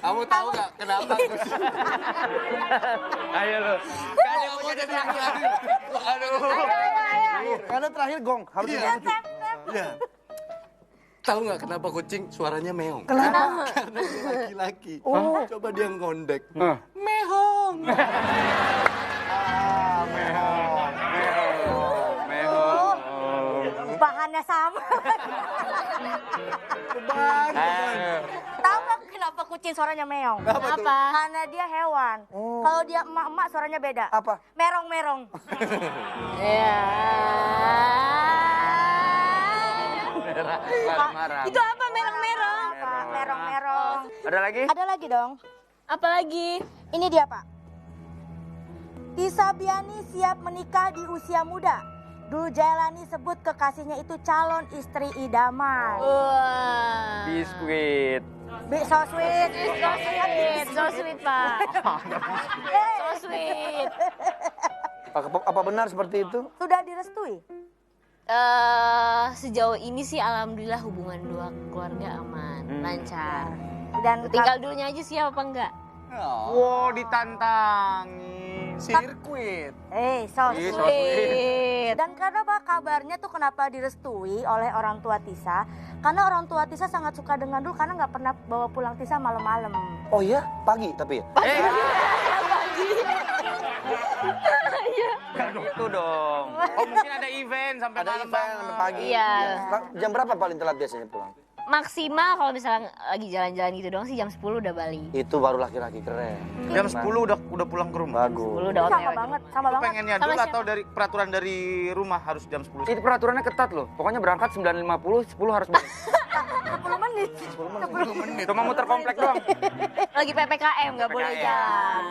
S5: Kamu tahu nggak kenapa?
S4: Ayo lo.
S3: Karena terakhir gong, harus lucu.
S5: Iya. Tahu nggak kenapa kucing suaranya meong?
S2: Kenapa?
S5: Karena dia laki-laki.
S3: Oh.
S5: Coba dia ngondek.
S3: Mehong.
S2: Bahannya sama. Tahu nggak kenapa kucing suaranya meong?
S3: Kenapa?
S2: Karena dia hewan. Kalau dia emak-emak suaranya beda.
S3: Apa?
S2: Merong-merong.
S6: Ya.
S4: Marah.
S6: Itu apa merong-merong?
S2: Merong-merong.
S4: Ada lagi?
S2: Ada lagi dong.
S6: Apa lagi?
S2: Ini dia, Pak. Tisa Biani siap menikah di usia muda. Dul Jailani sebut kekasihnya itu calon istri idaman.
S6: Wah.
S4: Biskuit.
S2: So sweet.
S6: So sweet, Pak. So sweet.
S3: Apa benar seperti itu?
S2: Sudah direstui?
S6: Sejauh ini sih alhamdulillah hubungan dua keluarga aman, lancar.
S2: Dan
S6: tinggal dulunya aja siap apa enggak?
S7: Wow, ditantangin.
S5: Sirkuit.
S2: So
S7: Ih,
S2: sweet.
S7: so sweet.
S2: Dan karena Pak kabarnya tuh kenapa direstui oleh orang tua Tisa? Karena orang tua Tisa sangat suka dengan Dul karena nggak pernah bawa pulang Tisa malam-malam.
S3: Oh iya, pagi tapi ya?
S4: Itu dong.
S7: Oh mungkin ada event sampai
S3: Ada
S7: malam
S3: event sampai pagi.
S6: Iya.
S3: Jam berapa paling telat biasanya pulang?
S6: Maksimal kalau misalnya lagi jalan-jalan gitu doang sih jam 10 udah balik.
S3: Itu baru laki-laki keren.
S7: Jam 10 udah pulang ke rumah.
S3: Bagus.
S6: 10 udah
S2: Sama
S6: OTW.
S2: banget, sama
S7: Lu
S2: banget.
S7: pengennya
S6: Sama
S7: dulu
S6: siapa?
S7: atau dari peraturan dari rumah harus jam 10?
S4: Itu peraturannya ketat loh. Pokoknya berangkat 9.50, 10 harus balik.
S2: 10 menit.
S7: 10 menit.
S4: Cuma muter komplek doang.
S6: Lagi PPKM nggak boleh jalan.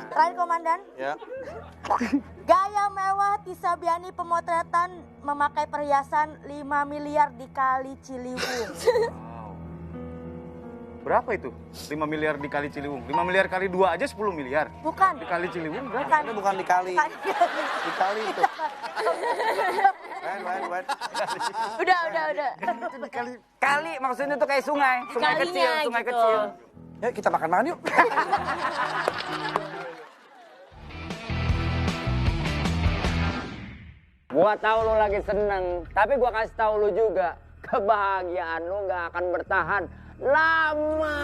S2: Terakhir Komandan.
S3: Ya.
S2: Gaya mewah Tisa Biani pemotretan memakai perhiasan 5 miliar di Kali Ciliwung.
S7: Berapa itu? 5 miliar dikali Ciliwung. 5 miliar kali 2 aja 10 miliar.
S2: Bukan.
S7: Dikali Ciliwung berapa?
S2: Bukan.
S3: Itu bukan dikali. Dikali itu. Wen.
S6: Udah.
S4: Kali maksudnya tuh kayak sungai. Sungai
S6: Kalinya
S4: kecil, sungai
S6: gitu.
S4: kecil.
S3: Ya kita makan yuk.
S4: Gua tahu lu lagi seneng, tapi gua kasih tahu lu juga, kebahagiaan lu nggak akan bertahan lama.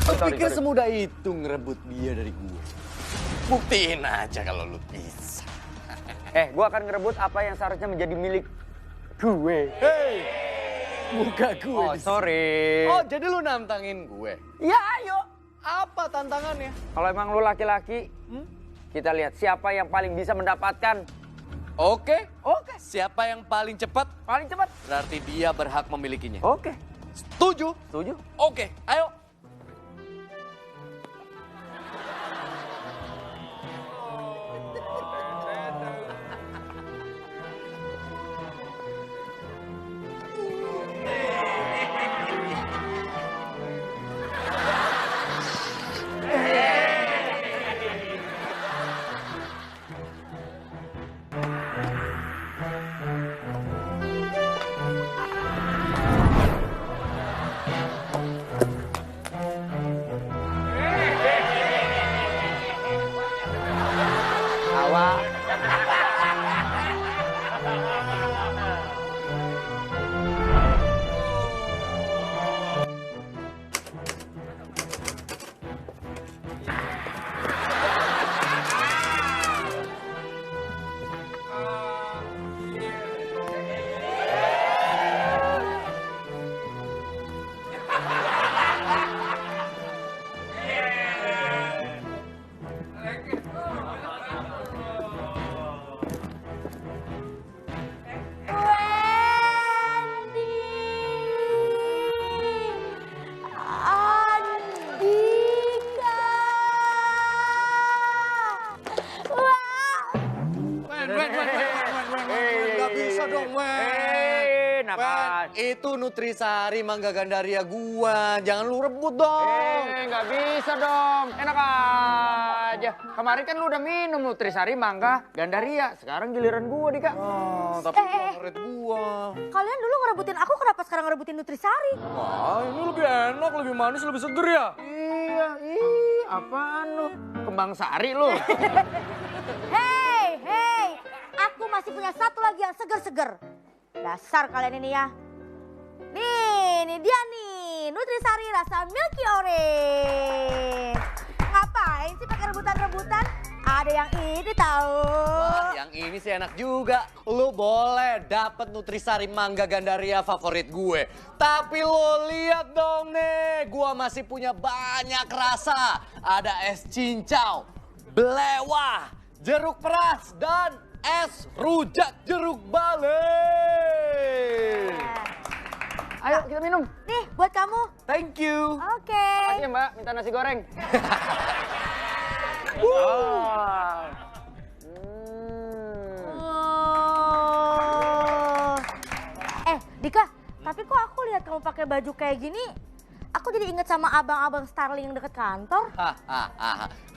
S5: Lu pikir semudah itu ngerebut dia dari gue? Buktiin aja kalau lu bisa.
S4: Gua akan ngerebut apa yang seharusnya menjadi milik gue.
S5: Hei, muka gue.
S4: Oh, sorry.
S5: Oh, jadi lu nantangin gue?
S4: Ya, ayo.
S5: Apa tantangannya?
S4: Kalau emang lu laki-laki, kita lihat siapa yang paling bisa mendapatkan.
S5: Oke. Siapa yang paling cepat?
S4: Paling cepat.
S5: Berarti dia berhak memilikinya.
S4: Oke.
S5: Setuju?
S4: Setuju.
S5: Oke, ayo. dong, Wen. Itu Nutrisari Mangga Gandaria gua. Jangan lu rebut dong.
S4: Nggak bisa dong. Enak aja. Kemarin kan lu udah minum Nutrisari Mangga Gandaria. Sekarang giliran gua, Dika.
S5: Tapi favorit gua.
S2: Kalian dulu ngerebutin aku, kenapa sekarang ngerebutin Nutrisari?
S4: Wah, ini lebih enak, lebih manis, lebih seger ya? Iya, apaan lu? Kembang sari lu.
S2: Hei, aku masih punya satu lagi yang seger-seger. Dasar kalian ini ya. Nih, ini dia nih, Nutrisari rasa Milky Orange. Ngapain sih pakai rebutan-rebutan? Ada yang ini tahu.
S5: Wah, yang ini sih enak juga. Lu boleh dapet Nutrisari Mangga Gandaria favorit gue. Tapi lo lihat dong nih, gue masih punya banyak rasa. Ada es cincau, belewah, jeruk peras, dan es rujak jeruk bale.
S4: Ayo kita minum.
S2: Nih, buat kamu.
S5: Thank you.
S2: Oke.
S4: Makasih ya, Mbak. Minta nasi goreng.
S2: Dika, tapi kok aku lihat kamu pakai baju kayak gini, aku jadi inget sama abang-abang Starling yang deket kantor.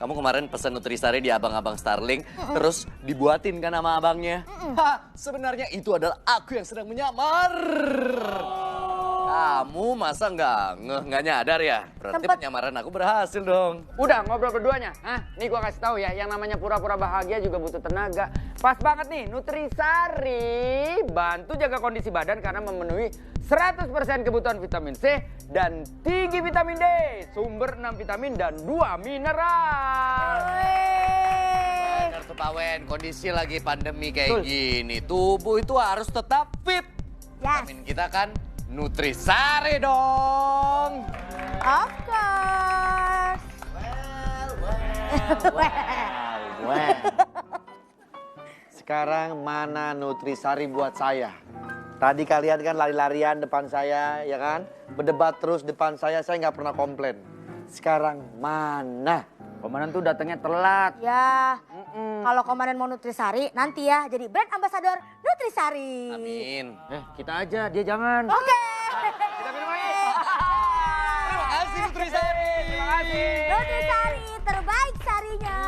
S5: Kamu kemarin pesen Nutrisari di abang-abang Starling, terus dibuatin kan sama abangnya. Sebenarnya itu adalah aku yang sedang menyamar. Kamu masa nggak nyadar ya? Berarti penyamaran aku berhasil dong.
S4: Udah ngobrol berduanya. Nih gua kasih tahu ya, yang namanya pura-pura bahagia juga butuh tenaga. Pas banget nih, Nutrisari bantu jaga kondisi badan karena memenuhi 100% kebutuhan vitamin C dan tinggi vitamin D, sumber 6 vitamin dan 2 mineral.
S5: Benar tuh Pak Wen, kondisi lagi pandemi kayak gini, tubuh itu harus tetap fit. Vitamin kita kan Nutrisari dong.
S2: Of course.
S3: Sekarang mana Nutrisari buat saya? Tadi kalian kan lari-larian depan saya, ya kan? Berdebat terus depan saya nggak pernah komplain. Sekarang mana?
S4: Komandan tuh datangnya telat.
S2: Ya, kalau komandan mau Nutrisari, nanti ya jadi brand ambassador Nutrisari.
S5: Amin.
S4: Kita aja, dia jangan.
S2: Oke.
S4: Kita minum aja.
S5: Terima kasih Nutrisari.
S4: Terima kasih.
S2: Nutrisari, terbaik sarinya.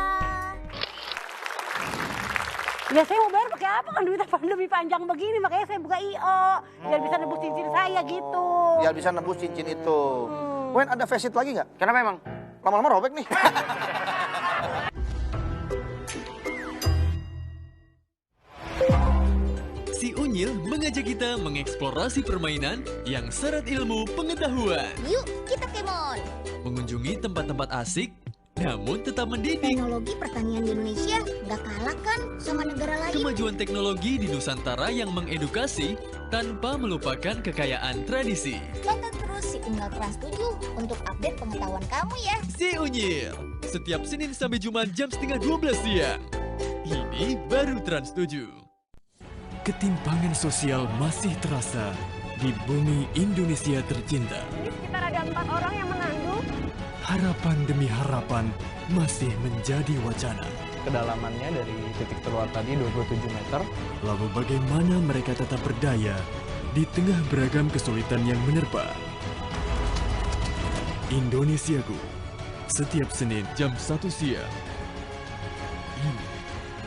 S2: Ya saya mau bayar pakai apa kan duitnya pandemi panjang begini, makanya saya buka IO. Biar bisa nebus cincin saya gitu.
S3: Biar bisa nebus cincin itu. Wen, ada face it lagi nggak?
S4: Kenapa emang?
S3: Lama-lama robek nih.
S1: Si Unyil mengajak kita mengeksplorasi permainan yang syarat ilmu pengetahuan.
S8: Yuk, kita kemon.
S1: Mengunjungi tempat-tempat asik, namun tetap mendidik.
S8: Teknologi pertanian di Indonesia nggak kalah kan sama negara lain.
S1: Kemajuan teknologi di Nusantara yang mengedukasi tanpa melupakan kekayaan tradisi.
S8: Tonton terus si Unyil Trans 7 untuk update pengetahuan kamu ya.
S1: Si Unyil, setiap Senin sampai Jumat jam 11:30 siang. Ini baru Trans 7. Ketimpangan sosial masih terasa di bumi Indonesia tercinta.
S2: Ini sekitar ada 4 orang yang mengandung.
S1: Harapan demi harapan masih menjadi wacana.
S9: Kedalamannya dari titik terluar tadi 27 meter.
S1: Lalu bagaimana mereka tetap berdaya di tengah beragam kesulitan yang menerpa? Indonesiaku, setiap Senin jam 1 siang. Ini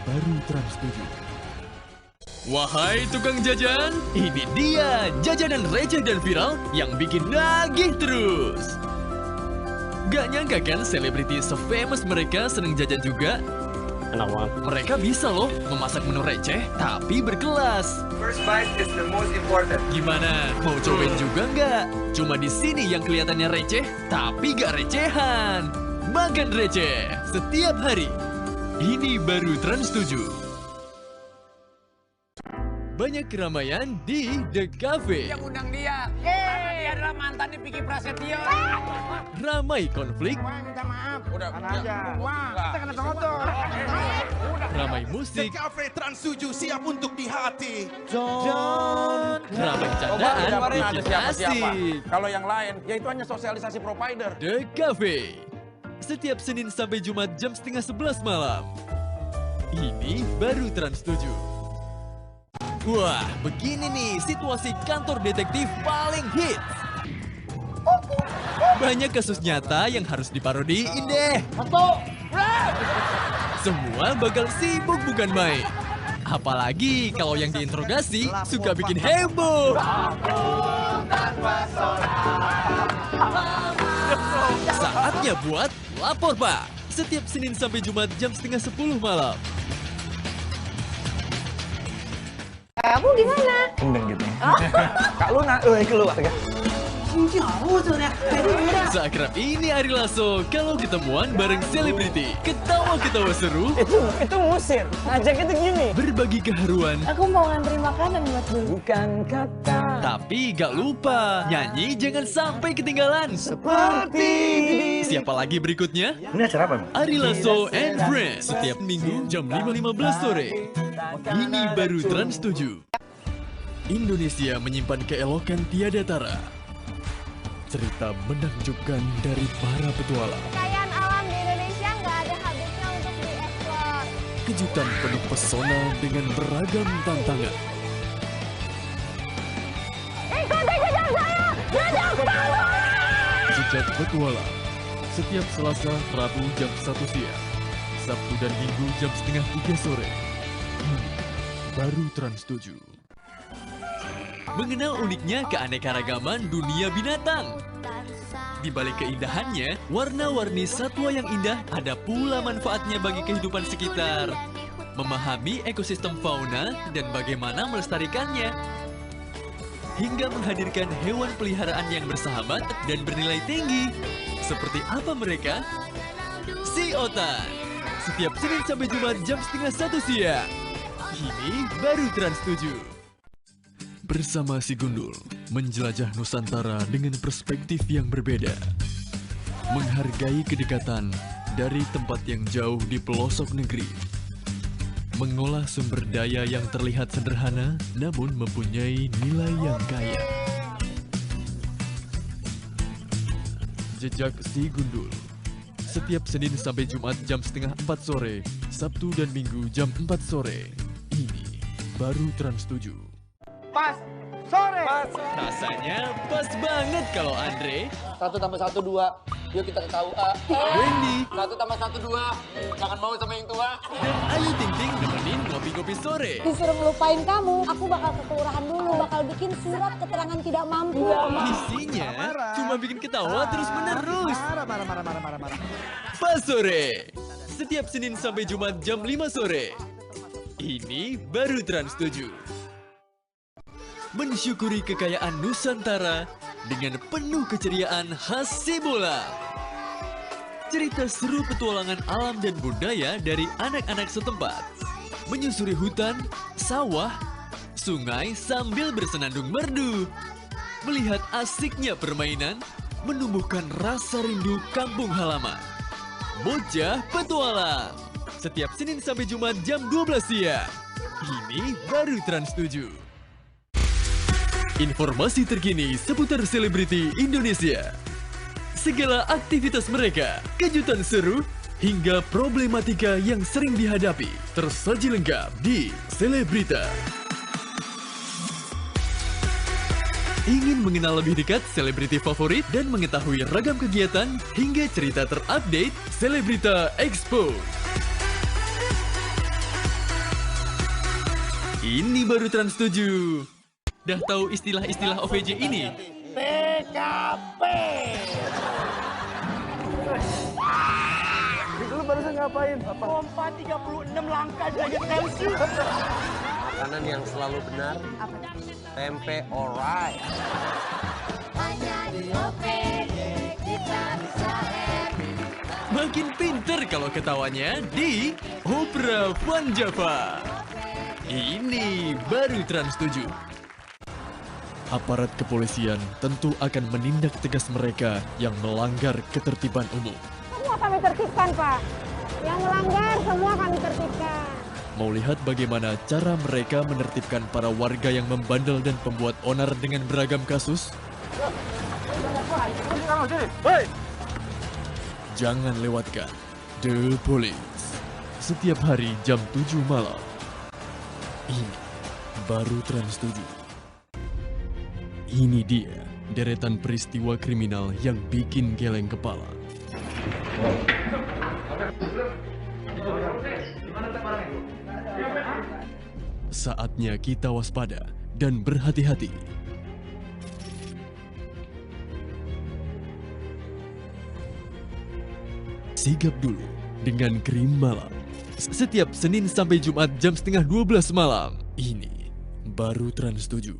S1: baru Trans 7. Wahai tukang jajan, ini dia jajanan receh dan viral yang bikin nagih terus. Gak nyangka kan selebriti se-famous mereka seneng jajan juga?
S9: Enak banget.
S1: Mereka bisa loh memasak menu receh tapi berkelas.
S10: First bite is the most important.
S1: Gimana? Mau cobain juga nggak? Cuma di sini yang kelihatannya receh tapi gak recehan. Makan receh setiap hari. Ini baru Trans 7. Banyak keramaian di The Cafe.
S11: Yang undang dia. Karena dia adalah mantannya Vicky Prasetyo.
S1: Ramai konflik.
S11: Minta maaf.
S7: Udah aja.
S11: Wah, kita kena tongotong.
S1: Ramai musik.
S12: The Cafe Trans 7 siap untuk di hati.
S1: Ramai candaan bikin asik.
S7: Kalau yang lain, ya itu hanya sosialisasi provider.
S1: The Cafe. Setiap Senin sampai Jumat jam 10:30 malam. Ini baru Trans 7. Wah, begini nih situasi kantor detektif paling hits. Banyak kasus nyata yang harus diparodiin deh. Semua bakal sibuk bukan main. Apalagi kalau yang diinterogasi suka bikin heboh. Saatnya buat Lapor Pak. Setiap Senin sampai Jumat jam 9:30 malam.
S6: Kamu gimana?
S9: Kendeng gitu.
S4: Kak Luna, keluar ya.
S1: Seakrab ini Ari Lasso kalau ketemuan bareng selebriti. Ketawa-ketawa seru.
S11: Itu musir. Ngajaknya tuh gini.
S1: Berbagi keharuan.
S11: Aku mau ngantri makanan buat dulu. Bukan kata.
S1: Tapi gak lupa, nyanyi jangan sampai ketinggalan.
S11: Seperti
S1: Siapa lagi berikutnya?
S4: Ini acara apa?
S1: Ari Lasso and Friends. Setiap minggu jam 5:15 sore. Ini baru Trans 7. Indonesia menyimpan keelokan tiada tara. Cerita menakjubkan dari para petualang.
S6: Kekayaan alam di Indonesia nggak ada habisnya untuk dieksplor.
S1: Kejutan penuh pesona dengan beragam tantangan.
S6: Ikuti jejak saya! Jejak saya!
S1: Jejak Petualang. Setiap Selasa, Rabu jam 1 siang. Sabtu dan Minggu jam 2:30 sore. Ini baru Trans 7. Mengenal uniknya keanekaragaman dunia binatang. Di balik keindahannya, warna-warni satwa yang indah ada pula manfaatnya bagi kehidupan sekitar. Memahami ekosistem fauna dan bagaimana melestarikannya. Hingga menghadirkan hewan peliharaan yang bersahabat dan bernilai tinggi. Seperti apa mereka? Si Otan. Setiap Senin sampai Jumat jam 12:30 siang. Ini baru Trans 7. Bersama si Gundul, menjelajah Nusantara dengan perspektif yang berbeda. Menghargai kedekatan dari tempat yang jauh di pelosok negeri. Mengolah sumber daya yang terlihat sederhana, namun mempunyai nilai yang kaya. Jejak si Gundul. Setiap Senin sampai Jumat jam 3:30 sore, Sabtu dan Minggu jam 4 sore. Ini baru Trans 7.
S3: Pas sore.
S1: Rasanya pas banget kalau Andre.
S3: 1 tambah 1 2. Yuk kita ke KUA.
S1: Wendy.
S3: 1 tambah 1 2. Jangan mau sama yang tua.
S1: Dan Ayu Ting Ting nemenin ngopi-ngopi sore.
S14: Disuruh ngelupain kamu, aku bakal ke kelurahan dulu, bakal bikin surat keterangan tidak mampu.
S1: Isinya cuma bikin ketawa terus menerus.
S3: Marah.
S1: Pas sore. Setiap Senin sampai Jumat jam 5 sore. Ini baru Trans 7. Mensyukuri kekayaan Nusantara dengan penuh keceriaan khas Sibola. Cerita seru petualangan alam dan budaya dari anak-anak setempat. Menyusuri hutan, sawah, sungai sambil bersenandung merdu. Melihat asiknya permainan, menumbuhkan rasa rindu kampung halaman. Bocah Petualang. Setiap Senin sampai Jumat jam 12 siang. Ini baru Trans 7. Informasi terkini seputar selebriti Indonesia. Segala aktivitas mereka, kejutan seru, hingga problematika yang sering dihadapi. Tersaji lengkap di Selebrita. Ingin mengenal lebih dekat selebriti favorit dan mengetahui ragam kegiatan hingga cerita terupdate? Selebrita Expo. Ini baru Trans 7. Dah tahu istilah-istilah OVJ ini?
S11: PKP.
S3: Lu barusan ngapain?
S11: Pompa 36 langkah jaga tensi.
S13: Makanan yang selalu benar. Tempe alright.
S8: Hanya di OVJ kita bisa happy.
S1: Makin pinter kalau ketawanya di Opera Van Java. Ini baru Trans 7. Aparat kepolisian tentu akan menindak tegas mereka yang melanggar ketertiban umum.
S14: Semua kami tertibkan, Pak. Yang melanggar semua kami tertibkan.
S1: Mau lihat bagaimana cara mereka menertibkan para warga yang membandel dan pembuat onar dengan beragam kasus? Jangan lewatkan The Police. Setiap hari jam 7 malam. Ini baru Trans 7. Ini dia deretan peristiwa kriminal yang bikin geleng kepala. Saatnya kita waspada dan berhati-hati. Sigap dulu dengan Krim Malam. Setiap Senin sampai Jumat jam 11:30 malam. Ini baru Trans 7.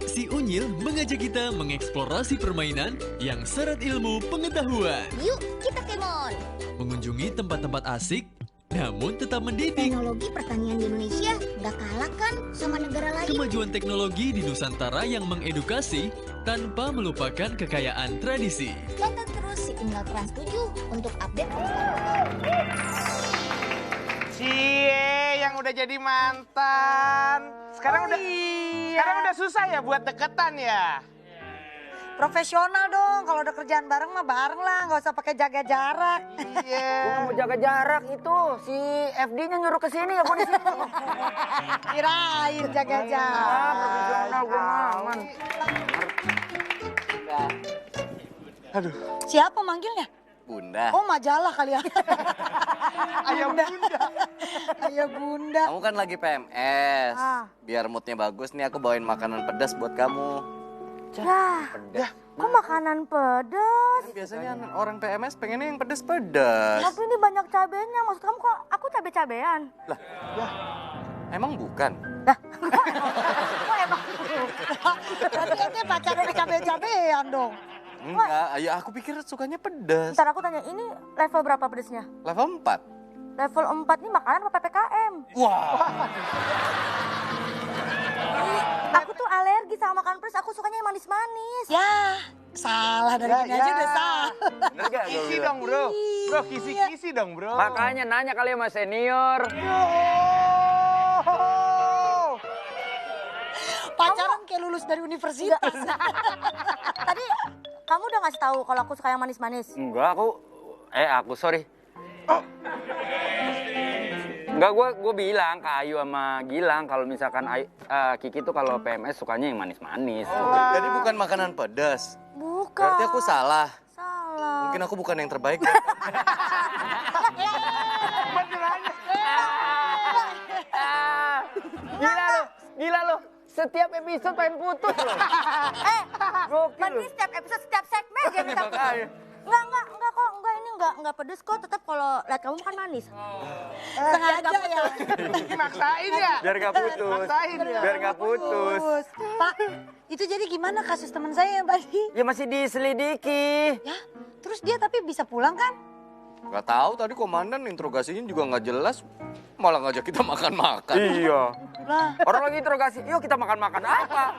S1: Si Unyil mengajak kita mengeksplorasi permainan yang syarat ilmu pengetahuan.
S8: Yuk, kita kemon.
S1: Mengunjungi tempat-tempat asik, namun tetap mendidik.
S8: Teknologi pertanian di Indonesia nggak kalah kan sama negara lain.
S1: Kemajuan teknologi di Nusantara yang mengedukasi tanpa melupakan kekayaan tradisi.
S8: Tonton terus si Unggal Trans 7 untuk update pengetahuan.
S11: Cie yang udah jadi mantan. Sekarang udah susah ya buat deketan ya.
S2: Profesional dong, kalau udah kerjaan bareng mah bareng lah, nggak usah pakai jaga jarak.
S4: Iya. Gua mau jaga jarak itu, si FD-nya nyuruh ke sini ya gua di sini.
S2: Kirain jaga jarak.
S4: Profesional gua aman.
S5: Aduh.
S2: Siapa manggilnya?
S5: Bunda.
S2: Oh majalah kali ya.
S5: Ayah Bunda.
S2: Ayah Bunda.
S5: Kamu kan lagi PMS. Biar moodnya bagus nih aku bawain makanan pedas buat kamu.
S2: Ya, kok makanan pedas?
S5: Biasanya orang PMS pengennya yang pedas-pedas.
S2: Tapi ini banyak cabenya, maksud kamu kok aku cabe-cabean?
S5: Lah, emang bukan?
S2: Kok emang? Berarti katanya pacarnya cabe-cabean dong.
S5: Enggak, ya aku pikir sukanya pedas.
S2: Ntar aku tanya, ini level berapa pedesnya?
S5: Level 4.
S2: Level 4 ini makanan apa PPKM?
S5: Wah.
S2: Aku tuh alergi sama makanan pedas, aku sukanya yang manis-manis.
S14: Ya, salah dari ini aja udah salah.
S4: Bener gak?
S11: Kisi dong bro. Bro, kisi-kisi dong bro.
S4: Makanya nanya kali sama senior.
S14: Pacaran kayak lulus dari universitas.
S2: Tadi kamu udah ngasih tahu kalau aku suka yang manis-manis?
S4: Enggak, aku sorry. Enggak, gue bilang ke Ayu sama Gilang kalau misalkan Kiki tuh kalau PMS sukanya yang manis-manis.
S5: Jadi bukan makanan pedas.
S2: Bukan.
S5: Berarti aku salah.
S2: Salah.
S5: Mungkin aku bukan yang terbaik.
S4: Gila lo. Setiap episode pengen putus loh.
S2: Berarti setiap episode, setiap segmen dia minta putus. Enggak kok, enggak pedes kok, tetap kalau lihat kamu makan manis.
S14: Sengaja ya.
S11: Maksain ya.
S4: Biar gak putus.
S11: Maksain ya.
S4: Biar gak putus.
S14: Pak, itu jadi gimana kasus teman saya yang tadi?
S4: Ya masih diselidiki.
S14: Ya, terus dia tapi bisa pulang kan?
S5: Gak tahu tadi komandan interogasinya juga nggak jelas. Malah ngajak kita makan-makan.
S4: Iya.
S14: Lah.
S4: Orang lagi interogasi, yuk kita makan-makan apa?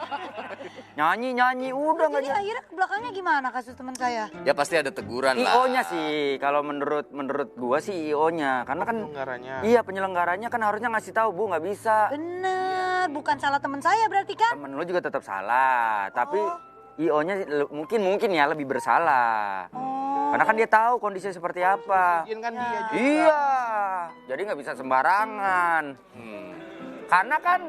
S4: Nyanyi-nyanyi, udah nggak
S14: Jadi akhirnya ke belakangnya gimana kasus teman saya?
S5: Ya pasti ada teguran lah.
S4: IO-nya sih, kalau menurut gua sih IO-nya. Karena kan
S5: Iya,
S4: penyelenggaranya kan harusnya ngasih tahu, Bu, nggak bisa.
S14: Bener, bukan salah teman saya berarti kan?
S4: Temen lu juga tetap salah, tapi IO-nya mungkin ya lebih bersalah. Karena kan dia tahu kondisinya seperti apa.
S11: Kan dia juga.
S4: Iya, jadi nggak bisa sembarangan. Karena kan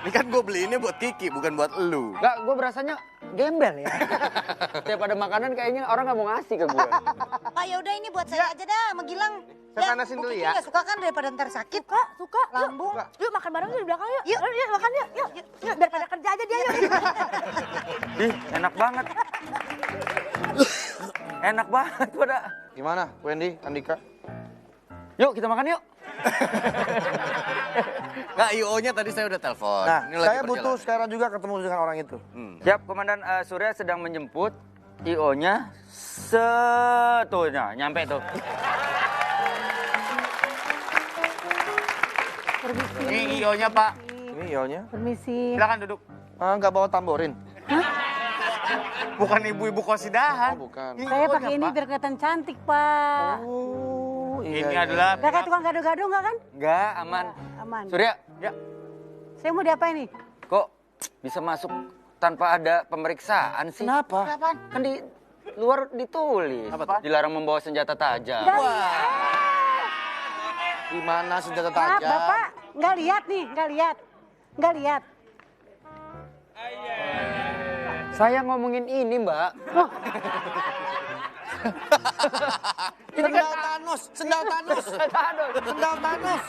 S5: ini kan gue beli ini buat Kiki, bukan buat elu.
S4: nggak, gue berasanya gembel ya. Setiap ada makanan kayaknya orang nggak mau ngasih ke gue.
S14: Pak ya udah ini buat saya aja dah, sama Gilang.
S11: Saya panasin dulu ya.
S14: Suka kan daripada ntar sakit.
S2: Suka.
S14: Lambung.
S2: Yuk makan bareng yuk di belakang yuk. Yuk makan yuk. Yuk daripada kerja aja dia yuk.
S4: Ih, enak banget. Enak banget pada.
S3: Gimana, Wendy, Andika?
S4: Yuk kita makan yuk.
S5: Nggak, IO-nya tadi saya udah telepon.
S3: Nah,
S5: Ini lagi
S3: saya butuh
S5: perjalanan.
S3: sekarang juga ketemu dengan orang itu.
S4: Siap, Komandan Surya sedang menjemput IO-nya setunya nyampe tuh.
S11: Ini IO-nya Pak.
S3: Ini IO-nya.
S14: Permisi.
S11: Silakan duduk.
S3: Nggak bawa tamborin.
S11: Bukan ibu-ibu kosidahan.
S3: Oh, bukan.
S14: Saya pakai ini biar kelihatan cantik, Pak.
S3: Oh,
S11: Ini adalah
S14: Gak kayak tukang gado-gado nggak kan?
S4: Enggak, aman.
S14: Aman.
S4: Surya, ya.
S14: Saya mau diapain nih?
S4: Kok bisa masuk tanpa ada pemeriksaan sih?
S3: Kenapa?
S4: Kan di luar ditulis. Dilarang membawa senjata tajam.
S3: Gimana senjata
S14: Maaf,
S3: tajam?
S14: Bapak, nggak lihat nih, nggak lihat.
S4: Saya ngomongin ini, Mbak.
S3: Sendal Thanos.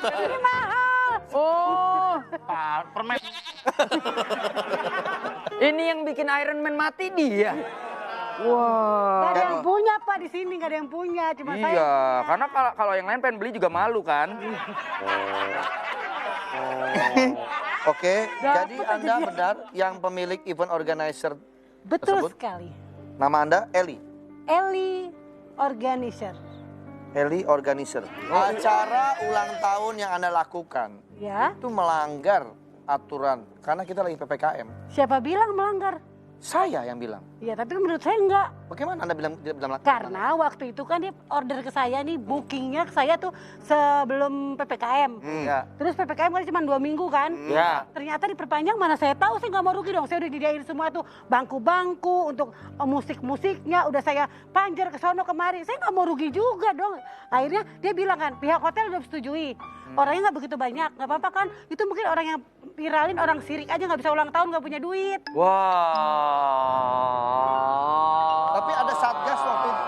S14: Ini mahal.
S4: Oh, permen. Ini yang bikin Iron Man mati dia. Wah.
S14: Gak ada yang punya Pak di sini, gak ada yang punya, cuma saya.
S4: Iya, karena kalau yang lain pengen beli juga malu kan.
S3: Oke,
S14: Dapat
S3: jadi
S14: aja
S3: Anda
S14: dia.
S3: benar yang pemilik event organizer
S14: Betul
S3: tersebut?
S14: sekali.
S3: Nama Anda Eli?
S14: Eli Organizer.
S3: Eli Organizer. Acara ulang tahun yang Anda lakukan
S14: Ya.
S3: itu melanggar aturan karena kita lagi PPKM.
S14: Siapa bilang melanggar?
S3: Saya yang bilang.
S14: Ya, tapi menurut saya enggak.
S3: Bagaimana Anda bilang melanggar?
S14: Karena waktu itu kan dia order ke saya nih, bookingnya ke saya tuh sebelum PPKM.
S3: Ya.
S14: Terus PPKM kan cuma 2 minggu kan.
S4: Ya.
S14: Ternyata diperpanjang, mana saya tahu, saya nggak mau rugi dong. Saya udah disediain semua tuh bangku-bangku untuk musik-musiknya. Udah saya panjer ke sono kemari. Saya nggak mau rugi juga dong. Akhirnya dia bilang kan, pihak hotel udah setujui. Orangnya nggak begitu banyak, nggak apa-apa kan. Itu mungkin orang yang viralin, orang sirik aja nggak bisa ulang tahun, nggak punya duit.
S4: Wah.
S3: Tapi ada satgas waktu itu.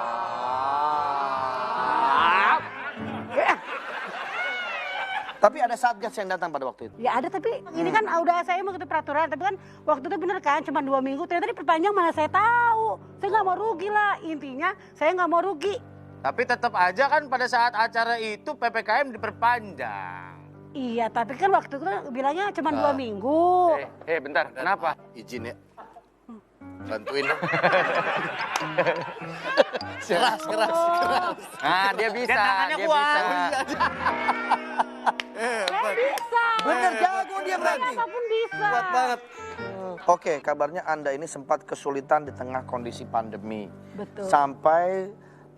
S3: Tapi ada satgas yang datang pada waktu itu.
S14: Ya ada, tapi ini kan udah saya mengikuti peraturan. Tapi kan waktu itu bener kan, cuma 2 minggu. Ternyata diperpanjang, mana saya tahu. Saya nggak mau rugi lah. Intinya saya nggak mau rugi.
S7: Tapi tetap aja kan pada saat acara itu PPKM diperpanjang.
S14: Iya, tapi kan waktu itu bilangnya cuma 2 minggu.
S4: Bentar, kenapa?
S5: Izin ya. Bantuin dong.
S3: Keras.
S4: Nah, dia bisa.
S7: Dan tangannya
S4: dia
S7: kuat.
S4: bisa.
S14: Saya bisa.
S3: Bener, jago dia berarti.
S14: Apapun bisa.
S3: Kuat banget. Oke, kabarnya Anda ini sempat kesulitan di tengah kondisi pandemi.
S14: Betul.
S3: Sampai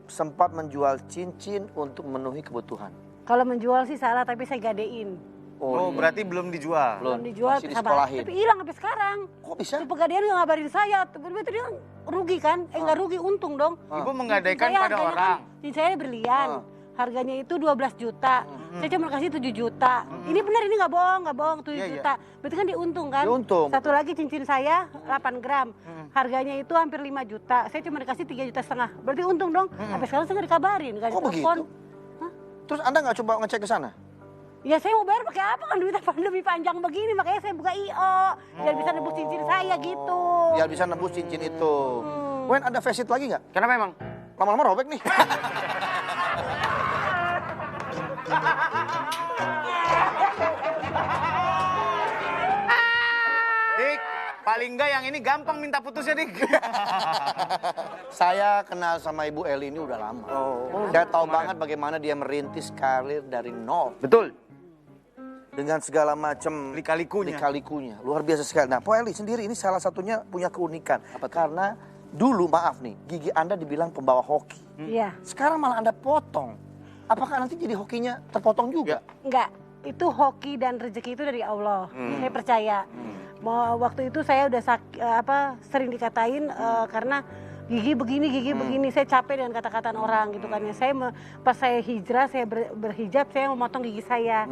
S3: sempat menjual cincin untuk memenuhi kebutuhan.
S14: Kalau menjual sih salah, tapi saya gadein.
S7: Oh, berarti belum dijual.
S14: Belum dijual,
S3: masih
S14: sama,
S3: disekolahin.
S14: tapi hilang sampai sekarang.
S3: Kok bisa?
S14: Si pegadaian nggak ngabarin saya, berarti dia rugi kan? Nggak rugi, untung dong.
S7: Ibu menggadaikan
S14: Saya
S7: pada
S14: harganya
S7: orang.
S14: Kan, cincin saya berlian. Harganya itu 12 juta. Saya cuma kasih 7 juta. Ini benar, ini nggak bohong 7
S3: Iya,
S14: juta. Berarti kan diuntung kan?
S3: Diuntung.
S14: Satu lagi cincin saya 8 gram. Harganya itu hampir 5 juta. Saya cuma dikasih 3,5 juta. Berarti untung dong. Sampai sekarang saya nggak dikabarin, nggak
S3: Kok
S14: ditelepon.
S3: begitu? Terus Anda nggak coba ngecek ke sana?
S14: Ya saya mau bayar pakai apa kan, duitnya pandemi panjang begini, makanya saya buka IO biar bisa nebus cincin saya gitu.
S3: Biar bisa nebus cincin itu. Wen, ada face it lagi nggak?
S4: Kenapa emang?
S3: Lama-lama robek nih.
S7: Dik, paling enggak yang ini gampang minta putusnya, Dik.
S3: Saya kenal sama Ibu Eli ini udah lama. Saya tahu banget bagaimana dia merintis karir dari nol.
S4: Betul.
S3: Dengan segala macam lika-likunya. Luar biasa sekali. Nah, Po Eli sendiri ini salah satunya punya keunikan. Karena dulu, maaf nih, gigi Anda dibilang pembawa hoki.
S14: Iya.
S3: Sekarang malah Anda potong. Apakah nanti jadi hokinya terpotong juga?
S14: Enggak, itu hoki dan rezeki itu dari Allah. Saya percaya. Mau waktu itu saya udah sering dikatain karena gigi begini, saya capek dengan kata-kataan orang gitu kan. Pas saya hijrah, saya berhijab, saya memotong gigi saya.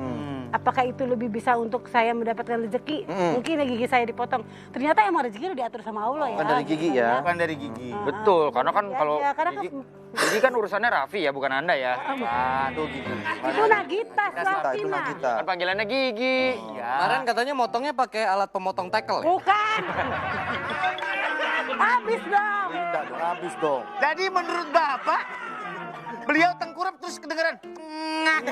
S14: Apakah itu lebih bisa untuk saya mendapatkan rezeki? Mungkin ya gigi saya dipotong. Ternyata emang rezeki udah diatur sama Allah ya.
S3: Bukan dari gigi ya?
S7: Bukan dari gigi.
S4: Betul, karena kan kalau
S14: karena
S4: gigi kan urusannya Raffi ya, bukan Anda ya.
S3: Aduh gigi.
S14: itu Nagita,
S3: Itu Nagita.
S4: Kan panggilannya gigi.
S13: Kemarin katanya motongnya pakai alat pemotong tackle ya?
S14: Bukan. Habis dong.
S3: Tidak dong, habis dong.
S7: Jadi menurut Bapak, beliau tengkurap terus kedengeran ngak.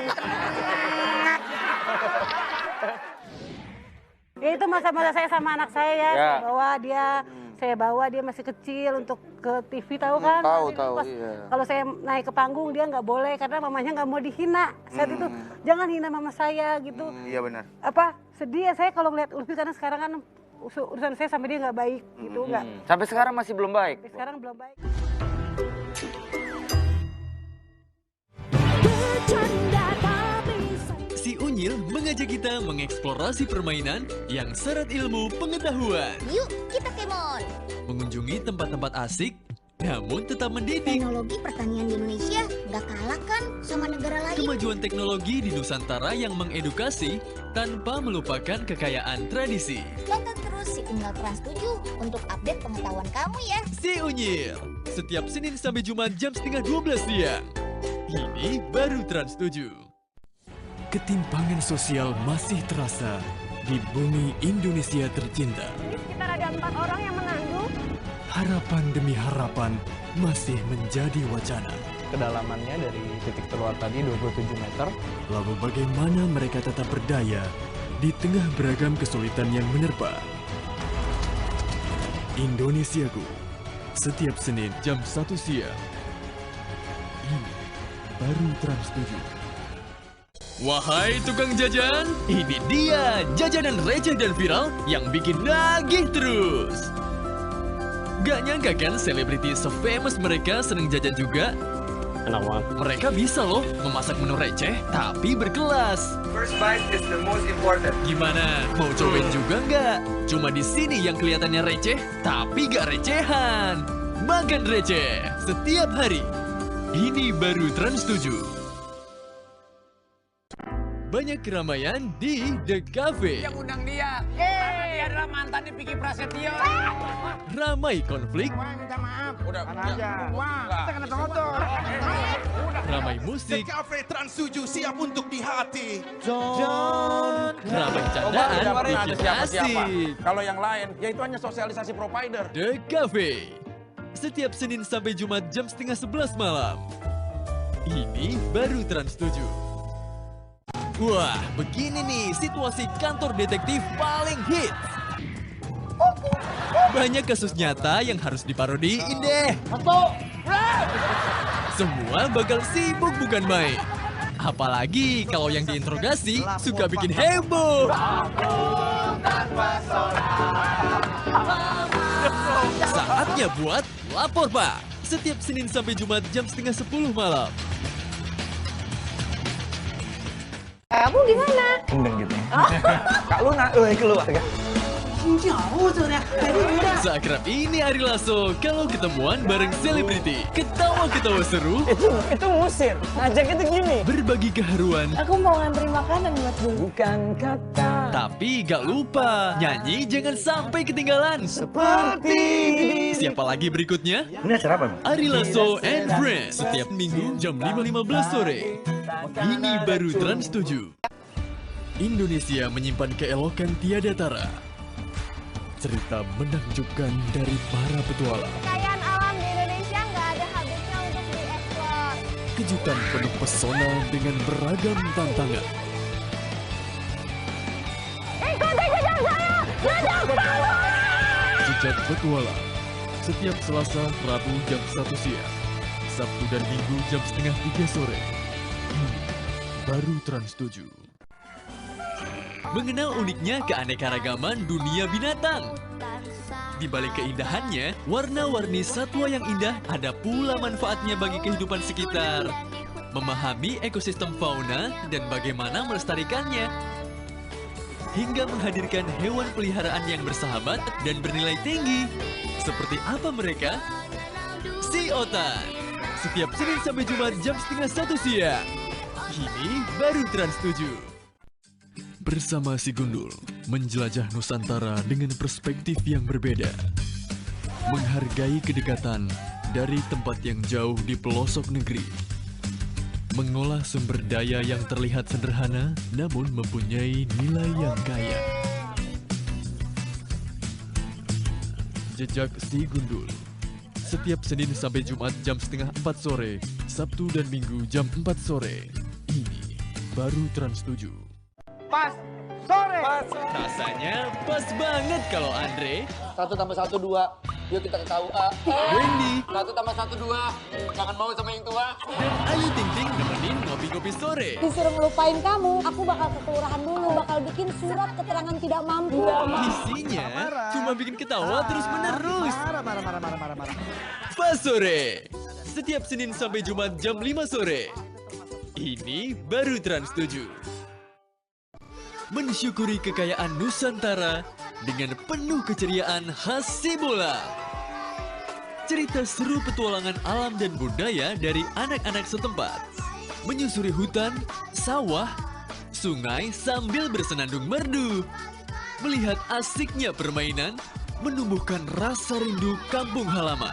S14: Ya itu masa-masa saya sama anak saya ya. Saya bawa dia masih kecil untuk ke TV, tahu kan?
S3: Tahu,
S14: iya. Kalau saya naik ke panggung dia nggak boleh karena mamanya nggak mau dihina. Saat itu jangan hina mama saya gitu.
S7: Iya benar.
S14: Sedih ya saya kalau melihat Ulfi karena sekarang kan urusan saya sama dia nggak baik gitu nggak.
S4: Sampai sekarang masih belum baik.
S14: Sampai sekarang belum baik.
S1: Si Unyil mengajak kita mengeksplorasi permainan yang syarat ilmu pengetahuan.
S8: Yuk kita kemon.
S1: Mengunjungi tempat-tempat asik namun tetap mendidik.
S8: Teknologi pertanian di Indonesia nggak kalah kan sama negara lain.
S1: Kemajuan teknologi di Nusantara yang mengedukasi tanpa melupakan kekayaan tradisi.
S8: Tonton terus si Unyil Trans 7 untuk update pengetahuan kamu ya.
S1: Si Unyil, setiap Senin sampai Jumat jam 11:30 siang. Ini baru Trans 7. Ketimpangan sosial masih terasa di bumi Indonesia tercinta.
S14: Di sekitar ada 4 orang yang mengandung.
S1: Harapan demi harapan masih menjadi wacana.
S9: Kedalamannya dari titik terluar tadi 27 meter.
S1: Lalu bagaimana mereka tetap berdaya di tengah beragam kesulitan yang menerpa? Indonesiaku, setiap Senin jam 1 siang. Ini baru Trans 7. Wahai tukang jajan, ini dia jajanan receh dan viral yang bikin nagih terus. Gak nyangka kan selebriti se-famous mereka seneng jajan juga?
S9: Enak banget.
S1: Mereka bisa loh memasak menu receh tapi berkelas.
S10: First bite is the most important.
S1: Gimana? Mau cobain juga nggak? Cuma di sini yang kelihatannya receh tapi gak recehan. Makan receh setiap hari. Ini baru Trans 7. Banyak keramaian di The Cafe.
S11: Yang undang dia. Karena dia adalah mantannya Vicky Prasetyo.
S1: Ramai konflik.
S11: Wah, minta maaf. Udah aja. Wah, kita kena motor.
S1: Ramai musik.
S12: The Cafe Trans 7 siap untuk di hati.
S1: Ramai candaan bikin asik.
S7: Kalau yang lain, ya itu hanya sosialisasi provider.
S1: The Cafe. Setiap Senin sampai Jumat jam 10:30 malam. Ini baru Trans 7. Wah, begini nih situasi kantor detektif paling hits. Banyak kasus nyata yang harus diparodiin deh. Semua bakal sibuk bukan main. Apalagi kalau yang diinterogasi suka bikin heboh. Saatnya buat Lapor Pak. Setiap Senin sampai Jumat jam 9:30 malam.
S6: Kamu gimana?
S9: Kendeng gitu.
S7: Kak Luna, keluarga.
S1: Seakrab ini Ari Lasso kalau ketemuan bareng selebriti. Ketawa-ketawa seru.
S13: Itu musir. Ngajak itu gini.
S1: Berbagi keharuan.
S6: Aku mau ngantri makanan buat gue.
S13: Bukan kata.
S1: Tapi gak lupa, nyanyi jangan sampai ketinggalan.
S13: Seperti
S1: Siapa lagi berikutnya?
S7: Ini acara apa?
S1: Ari Lasso and Friends. Setiap minggu jam 5:15 sore. Ini baru Trans 7. Indonesia menyimpan keelokan tiada tara. Cerita menakjubkan dari para petualang.
S6: Kekayaan alam di Indonesia nggak ada habisnya untuk dieksplor.
S1: Kejutan penuh pesona dengan beragam tantangan.
S6: Ikuti jejak saya! Jejak saya!
S1: Jejak petualang. Setiap Selasa, Rabu jam 1 siang. Sabtu dan Minggu jam 2:30 sore. Ini baru Trans 7. Mengenal uniknya keanekaragaman dunia binatang. Di balik keindahannya, warna-warni satwa yang indah ada pula manfaatnya bagi kehidupan sekitar. Memahami ekosistem fauna dan bagaimana melestarikannya. Hingga menghadirkan hewan peliharaan yang bersahabat dan bernilai tinggi. Seperti apa mereka? Si Otan. Setiap Senin sampai Jumat jam 12:30 siang. Ini baru Trans 7. Bersama si Gundul, menjelajah Nusantara dengan perspektif yang berbeda. Menghargai kedekatan dari tempat yang jauh di pelosok negeri. Mengolah sumber daya yang terlihat sederhana, namun mempunyai nilai yang kaya. Jejak si Gundul. Setiap Senin sampai Jumat jam 3:30 sore, Sabtu dan Minggu jam 4 sore. Ini baru Trans 7.
S11: Pas sore.
S1: Rasanya pas banget kalau Andre.
S3: 1 tambah 1 2. Yuk kita ke KUA.
S1: Wendy.
S3: 1 tambah 1 2. Jangan mau sama yang tua.
S1: Dan Ayu Ting Ting nemenin ngopi-ngopi sore.
S15: Disuruh ngelupain kamu, aku bakal ke kelurahan dulu. Bakal bikin surat keterangan tidak mampu.
S1: Isinya cuma bikin ketawa terus menerus. Marah. Pas sore. Setiap Senin sampai Jumat jam 5 sore. Ini baru Trans 7. Mensyukuri kekayaan Nusantara dengan penuh keceriaan khas Sibolang. cerita seru petualangan alam dan budaya dari anak-anak setempat. Menyusuri hutan, sawah, sungai sambil bersenandung merdu. Melihat asiknya permainan, menumbuhkan rasa rindu kampung halaman.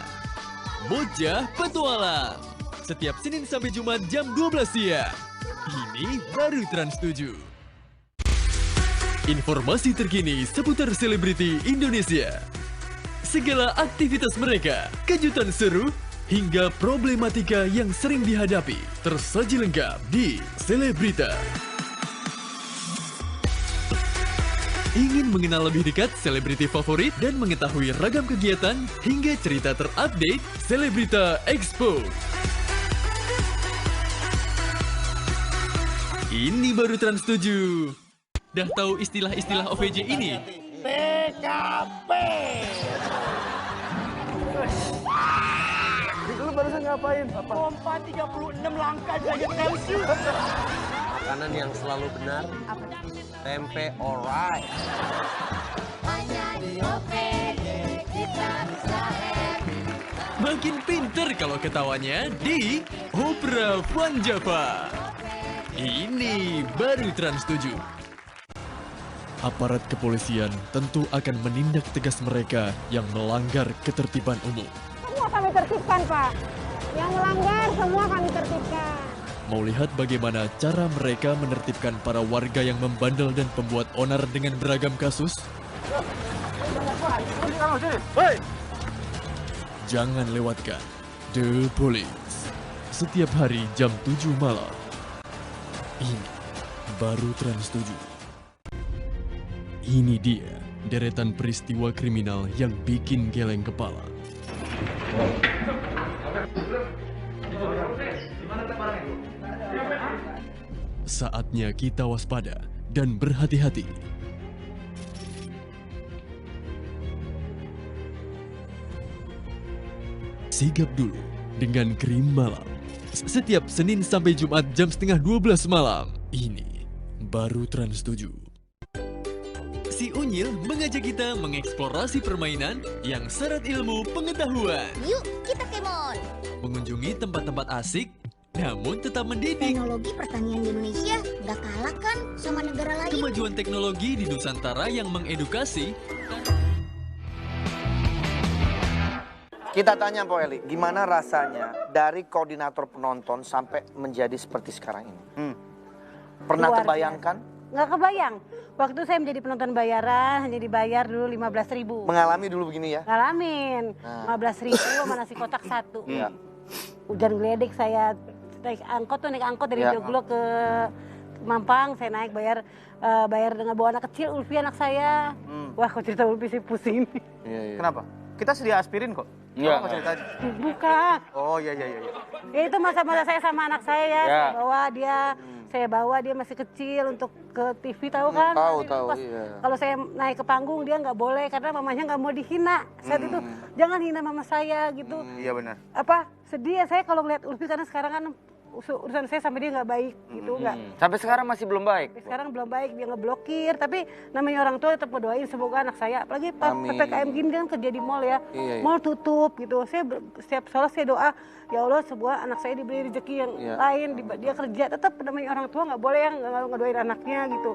S1: Bocah Petualang. Setiap Senin sampai Jumat jam 12 siang. Ini baru Trans 7. Informasi terkini seputar selebriti Indonesia. Segala aktivitas mereka, kejutan seru, hingga problematika yang sering dihadapi. Tersaji lengkap di Selebrita. Ingin mengenal lebih dekat selebriti favorit dan mengetahui ragam kegiatan hingga cerita terupdate, Selebrita Expo. Ini baru Trans 7. Dah tahu istilah-istilah OVJ ini?
S13: TKP. Lu barusan ngapain? Pompa 36 langkah jajan kalsium.
S16: Makanan yang selalu benar. Tempe alright.
S13: Hanya di OVJ kita bisa happy.
S1: Makin pinter kalau ketawanya di Opera Van Java. Ini baru Trans 7. Aparat kepolisian tentu akan menindak tegas mereka yang melanggar ketertiban umum.
S14: Semua kami tertibkan, Pak. Yang melanggar semua kami tertibkan.
S1: Mau lihat bagaimana cara mereka menertibkan para warga yang membandel dan pembuat onar dengan beragam kasus? Jangan lewatkan The Police. Setiap hari jam 7 malam. Ini baru Trans 7. Ini dia deretan peristiwa kriminal yang bikin geleng kepala. Saatnya kita waspada dan berhati-hati. Sigap dulu dengan Krim Malam. Setiap Senin sampai Jumat jam 11:30 malam. Ini baru Trans 7. Si Unyil mengajak kita mengeksplorasi permainan yang syarat ilmu pengetahuan.
S8: Yuk, kita kemon.
S1: Mengunjungi tempat-tempat asik, namun tetap mendidik.
S8: Teknologi pertanian di Indonesia nggak kalah kan sama negara lain.
S1: Kemajuan teknologi di Nusantara yang mengedukasi.
S3: Kita tanya Po Eli, gimana rasanya dari koordinator penonton sampai menjadi seperti sekarang ini? Pernah
S14: Luar
S3: terbayangkan?
S14: Nggak kebayang. Waktu saya menjadi penonton bayaran, hanya dibayar dulu 15.000.
S3: Mengalami dulu begini ya?
S14: Ngalamin. 15.000 sama nasi kotak 1.
S3: Iya.
S14: Hujan geledek saya naik angkot dari
S3: Iya.
S14: Joglo ke Mampang, saya naik bayar dengan bawa anak kecil, Ulfi anak saya. Wah, kok cerita Ulfi sih pusing.
S11: Kenapa? Kita sedia aspirin kok.
S3: Iya.
S11: Apa ceritanya?
S14: Bukan.
S11: Oh iya.
S14: Ya, itu masa-masa saya sama anak saya ya.
S3: Ya.
S14: Saya bawa dia masih kecil untuk ke TV, tahu kan?
S3: Tahu,
S14: Pas
S3: iya.
S14: Kalau saya naik ke panggung dia nggak boleh karena mamanya nggak mau dihina. Saat itu jangan hina mama saya gitu.
S11: Iya benar.
S14: Sedih ya saya kalau ngeliat Ulfi karena sekarang kan urusan saya sampai dia nggak baik gitu, nggak.
S4: Sampai sekarang masih belum baik.
S14: Sampai sekarang belum baik, dia ngeblokir. Tapi namanya orang tua tetap berdoain semoga anak saya, apalagi pas
S3: Amin.
S14: PPKM gini kan kerja di mall ya,
S3: Iya.
S14: mall tutup gitu. Saya setiap sholat saya doa, ya Allah semoga anak saya diberi rezeki yang lain, dia kerja. Tetap namanya orang tua nggak boleh yang ngedoain anaknya gitu.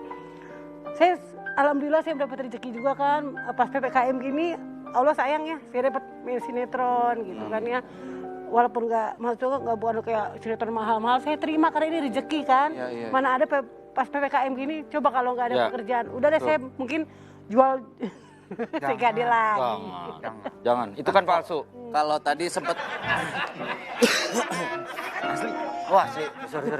S14: Saya alhamdulillah saya dapat rezeki juga kan pas PPKM gini. Allah sayang ya, saya dapat main sinetron gitu kan ya. Walaupun nggak bukan kayak sinetron mahal-mahal, saya terima karena ini rezeki kan.
S3: Iya.
S14: Mana ada pas PPKM gini, coba kalau nggak ada
S3: Ya.
S14: pekerjaan, udah deh saya mungkin jual TKD lagi.
S4: Jangan, itu kan palsu.
S16: Kalau tadi sempet
S4: Wah, sorry.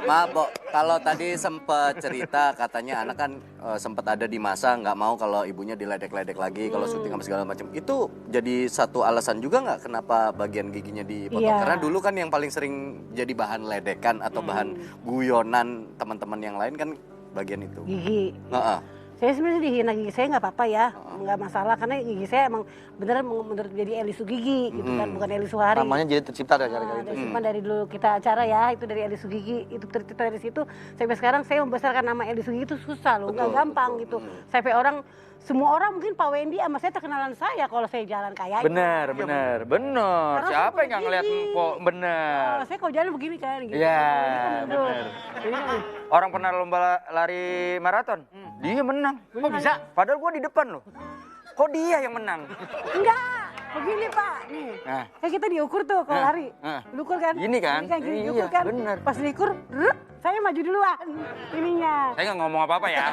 S16: maaf, Bo. Kalau tadi sempet cerita katanya anak kan sempet ada di masa nggak mau kalau ibunya diledek-ledek lagi kalau syuting sama segala macam. Itu jadi satu alasan juga nggak kenapa bagian giginya dipotong?
S14: Iya.
S16: Karena dulu kan yang paling sering jadi bahan ledekan atau bahan guyonan teman-teman yang lain kan bagian itu.
S14: Gigi. Saya sebenarnya dihina gigi saya nggak apa-apa ya, nggak masalah karena gigi saya emang beneran menurut jadi Elisu Gigi gitu kan, bukan Elisu Hari.
S3: Namanya jadi tercipta dari gara-gara itu.
S14: Cuma dari dulu kita acara ya, itu dari Elisu Gigi, itu tercipta dari situ. Sampai sekarang saya membesarkan nama Elisu Gigi itu susah loh, nggak gampang gitu. Sampai semua orang mungkin Pak Wendy sama saya terkenalan saya kalau saya jalan kayaknya.
S4: Benar.
S14: Karena
S4: Siapa yang nggak ngeliat Mpok? Benar.
S14: Saya kalau jalan begini kan gitu.
S4: Iya, benar. Orang pernah lomba lari maraton, dia menang.
S11: Kok bisa?
S4: Padahal gua di depan loh. Kok dia yang menang?
S14: Enggak, begini Pak. Nih,
S4: Nah.
S14: kayak kita diukur tuh kalau lari. Diukur kan?
S4: Gini kan?
S14: Gini
S4: Iya,
S14: diukur kan?
S4: bener.
S14: Pas diukur, saya maju duluan ininya.
S4: Saya nggak ngomong apa-apa ya.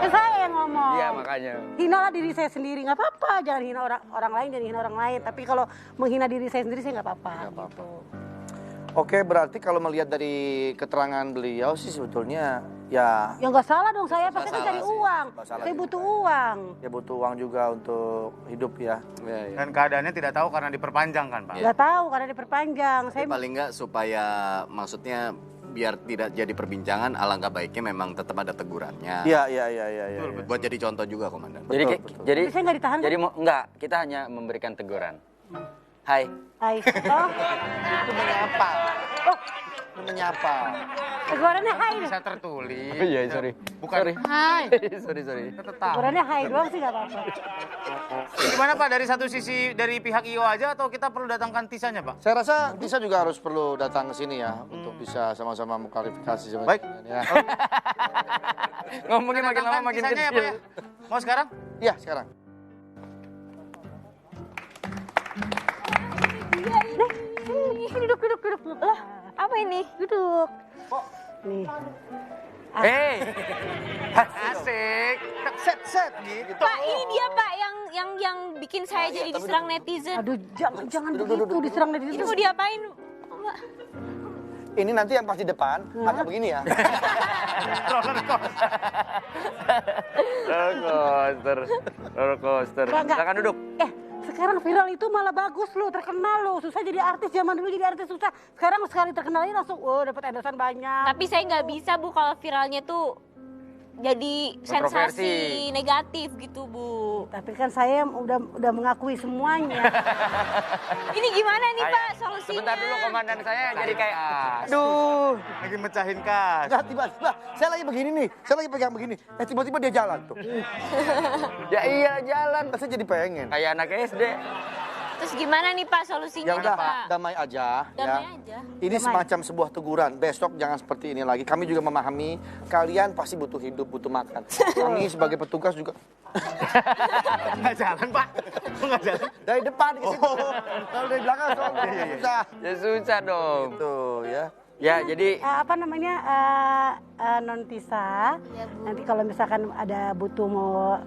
S14: Saya yang ngomong.
S4: Iya makanya.
S14: Hinalah diri saya sendiri, nggak apa-apa. Jangan hina orang lain, jangan hina orang lain. Tapi kalau menghina diri saya sendiri, saya nggak apa-apa. Gitu.
S3: Oke, berarti kalau melihat dari keterangan beliau sih sebetulnya ya...
S14: Ya nggak salah dong, saya pasti cari uang. Saya butuh uang.
S3: Ya butuh uang juga untuk hidup ya.
S7: Dan keadaannya tidak tahu karena diperpanjang kan Pak?
S14: Nggak tahu karena diperpanjang. Saya
S16: Paling nggak supaya maksudnya biar tidak jadi perbincangan, alangkah baiknya memang tetap ada tegurannya.
S3: Iya.
S16: Buat jadi contoh juga, Komandan.
S4: Jadi
S14: saya nggak ditahan.
S4: Jadi enggak, kita hanya memberikan teguran. Hai.
S14: Oh.
S3: Itu menyapa.
S14: Oh.
S3: Menyapa.
S14: Tegurannya hai.
S7: Bisa tertulis.
S4: Iya, sorry.
S7: Bukan
S4: Sorry.
S7: hai.
S4: sorry.
S14: Tegurannya hai doang sih nggak apa-apa.
S7: Gimana Pak, dari satu sisi dari pihak IO aja atau kita perlu datangkan Tisanya Pak?
S3: Saya rasa Tisa juga harus perlu datang ke sini ya untuk bisa sama-sama mengklarifikasi sama
S7: Baik.
S3: ya.
S4: Ngomongin makin lama makin
S7: Tisanya ya,
S4: kecil.
S7: Pak, ya? Mau sekarang?
S3: Iya, sekarang.
S14: Nih, duduk. Lah, apa ini? Duduk. Nih.
S4: Hei.
S7: Asik. Set gitu.
S6: Pak, ini dia Pak yang bikin saya jadi diserang netizen.
S14: Aduh, jangan begitu diserang netizen.
S6: Ini mau diapain, Mbak?
S3: Ini nanti yang pas di depan, agak begini ya.
S4: Roller coaster. Silakan duduk.
S14: Sekarang viral itu malah bagus loh, terkenal loh. Susah jadi artis, zaman dulu jadi artis susah. Sekarang sekali terkenal ini langsung, dapat endorsan banyak.
S6: Tapi saya nggak bisa Bu kalau viralnya tuh jadi sensasi negatif gitu Bu.
S14: Tapi kan saya udah mengakui semuanya.
S6: Ini gimana nih Pak solusinya?
S4: Sebentar dulu komandan saya jadi kayak,
S7: Aduh, lagi mecahin kas.
S3: Nah, tiba-tiba saya lagi begini nih, saya lagi pegang begini. Tiba-tiba dia jalan tuh.
S4: Ya iya jalan.
S3: Saya jadi pengen.
S4: Kayak anak SD.
S6: Terus gimana nih Pak solusinya
S3: Ya udah,
S6: Pak?
S3: damai aja.
S6: Damai
S3: ya.
S6: aja.
S3: Ini semacam sebuah teguran. Besok jangan seperti ini lagi. Kami juga memahami kalian pasti butuh hidup, butuh makan. Kami sebagai petugas juga.
S7: Nggak jalan Pak. Nggak jalan.
S3: Dari depan ke situ. Kalau dari belakang soalnya susah.
S4: Ya susah dong.
S3: Tuh ya.
S4: Ya jadi
S14: Apa namanya Non Tisa, nanti kalau misalkan ada butuh mau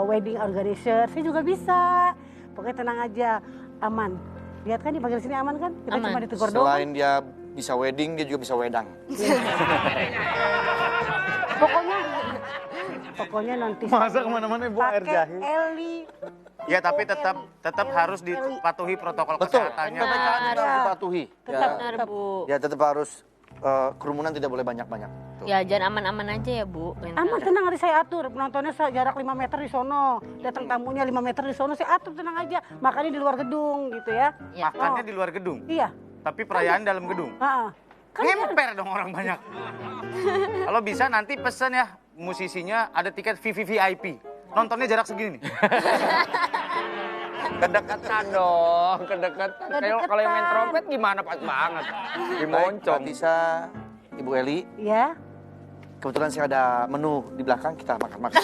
S14: wedding organizer, saya juga bisa. Pokoknya tenang aja, aman. Lihat kan dipanggil sini aman kan? Kita
S6: Aman.
S14: cuma ditegur doang.
S3: Selain dia bisa wedding, dia juga bisa wedang.
S14: Pokoknya Non Tisa.
S7: Masa kemana-mana bawa air
S14: pakai
S7: jahe?
S14: Eli.
S7: Ya tapi tetap harus dipatuhi protokol
S3: Betul.
S7: kesehatannya.
S3: Kita harus dipatuhi.
S14: Tetap,
S6: Benar Bu.
S3: Ya tetap harus kerumunan tidak boleh banyak-banyak.
S6: Ya jangan aman-aman aja ya Bu.
S14: Aman, tenang, nanti saya atur. Penontonnya jarak 5 meter di sono. Datang tamunya 5 meter di sono, saya atur, tenang aja. Makannya di luar gedung gitu ya.
S7: Makannya di luar gedung.
S14: Iya.
S7: Tapi perayaan dalam gedung. Ngemper dong orang banyak. Kalau bisa nanti pesen ya musisinya ada tiket VVVIP. Nontonnya jarak segini nih.
S4: kedekatan dong, kedekatan. Kalau yang main trompet gimana pas banget. Dimoncong.
S3: Bisa Ibu Eli.
S14: Iya.
S3: Kebetulan saya ada menu di belakang, kita makan-makan.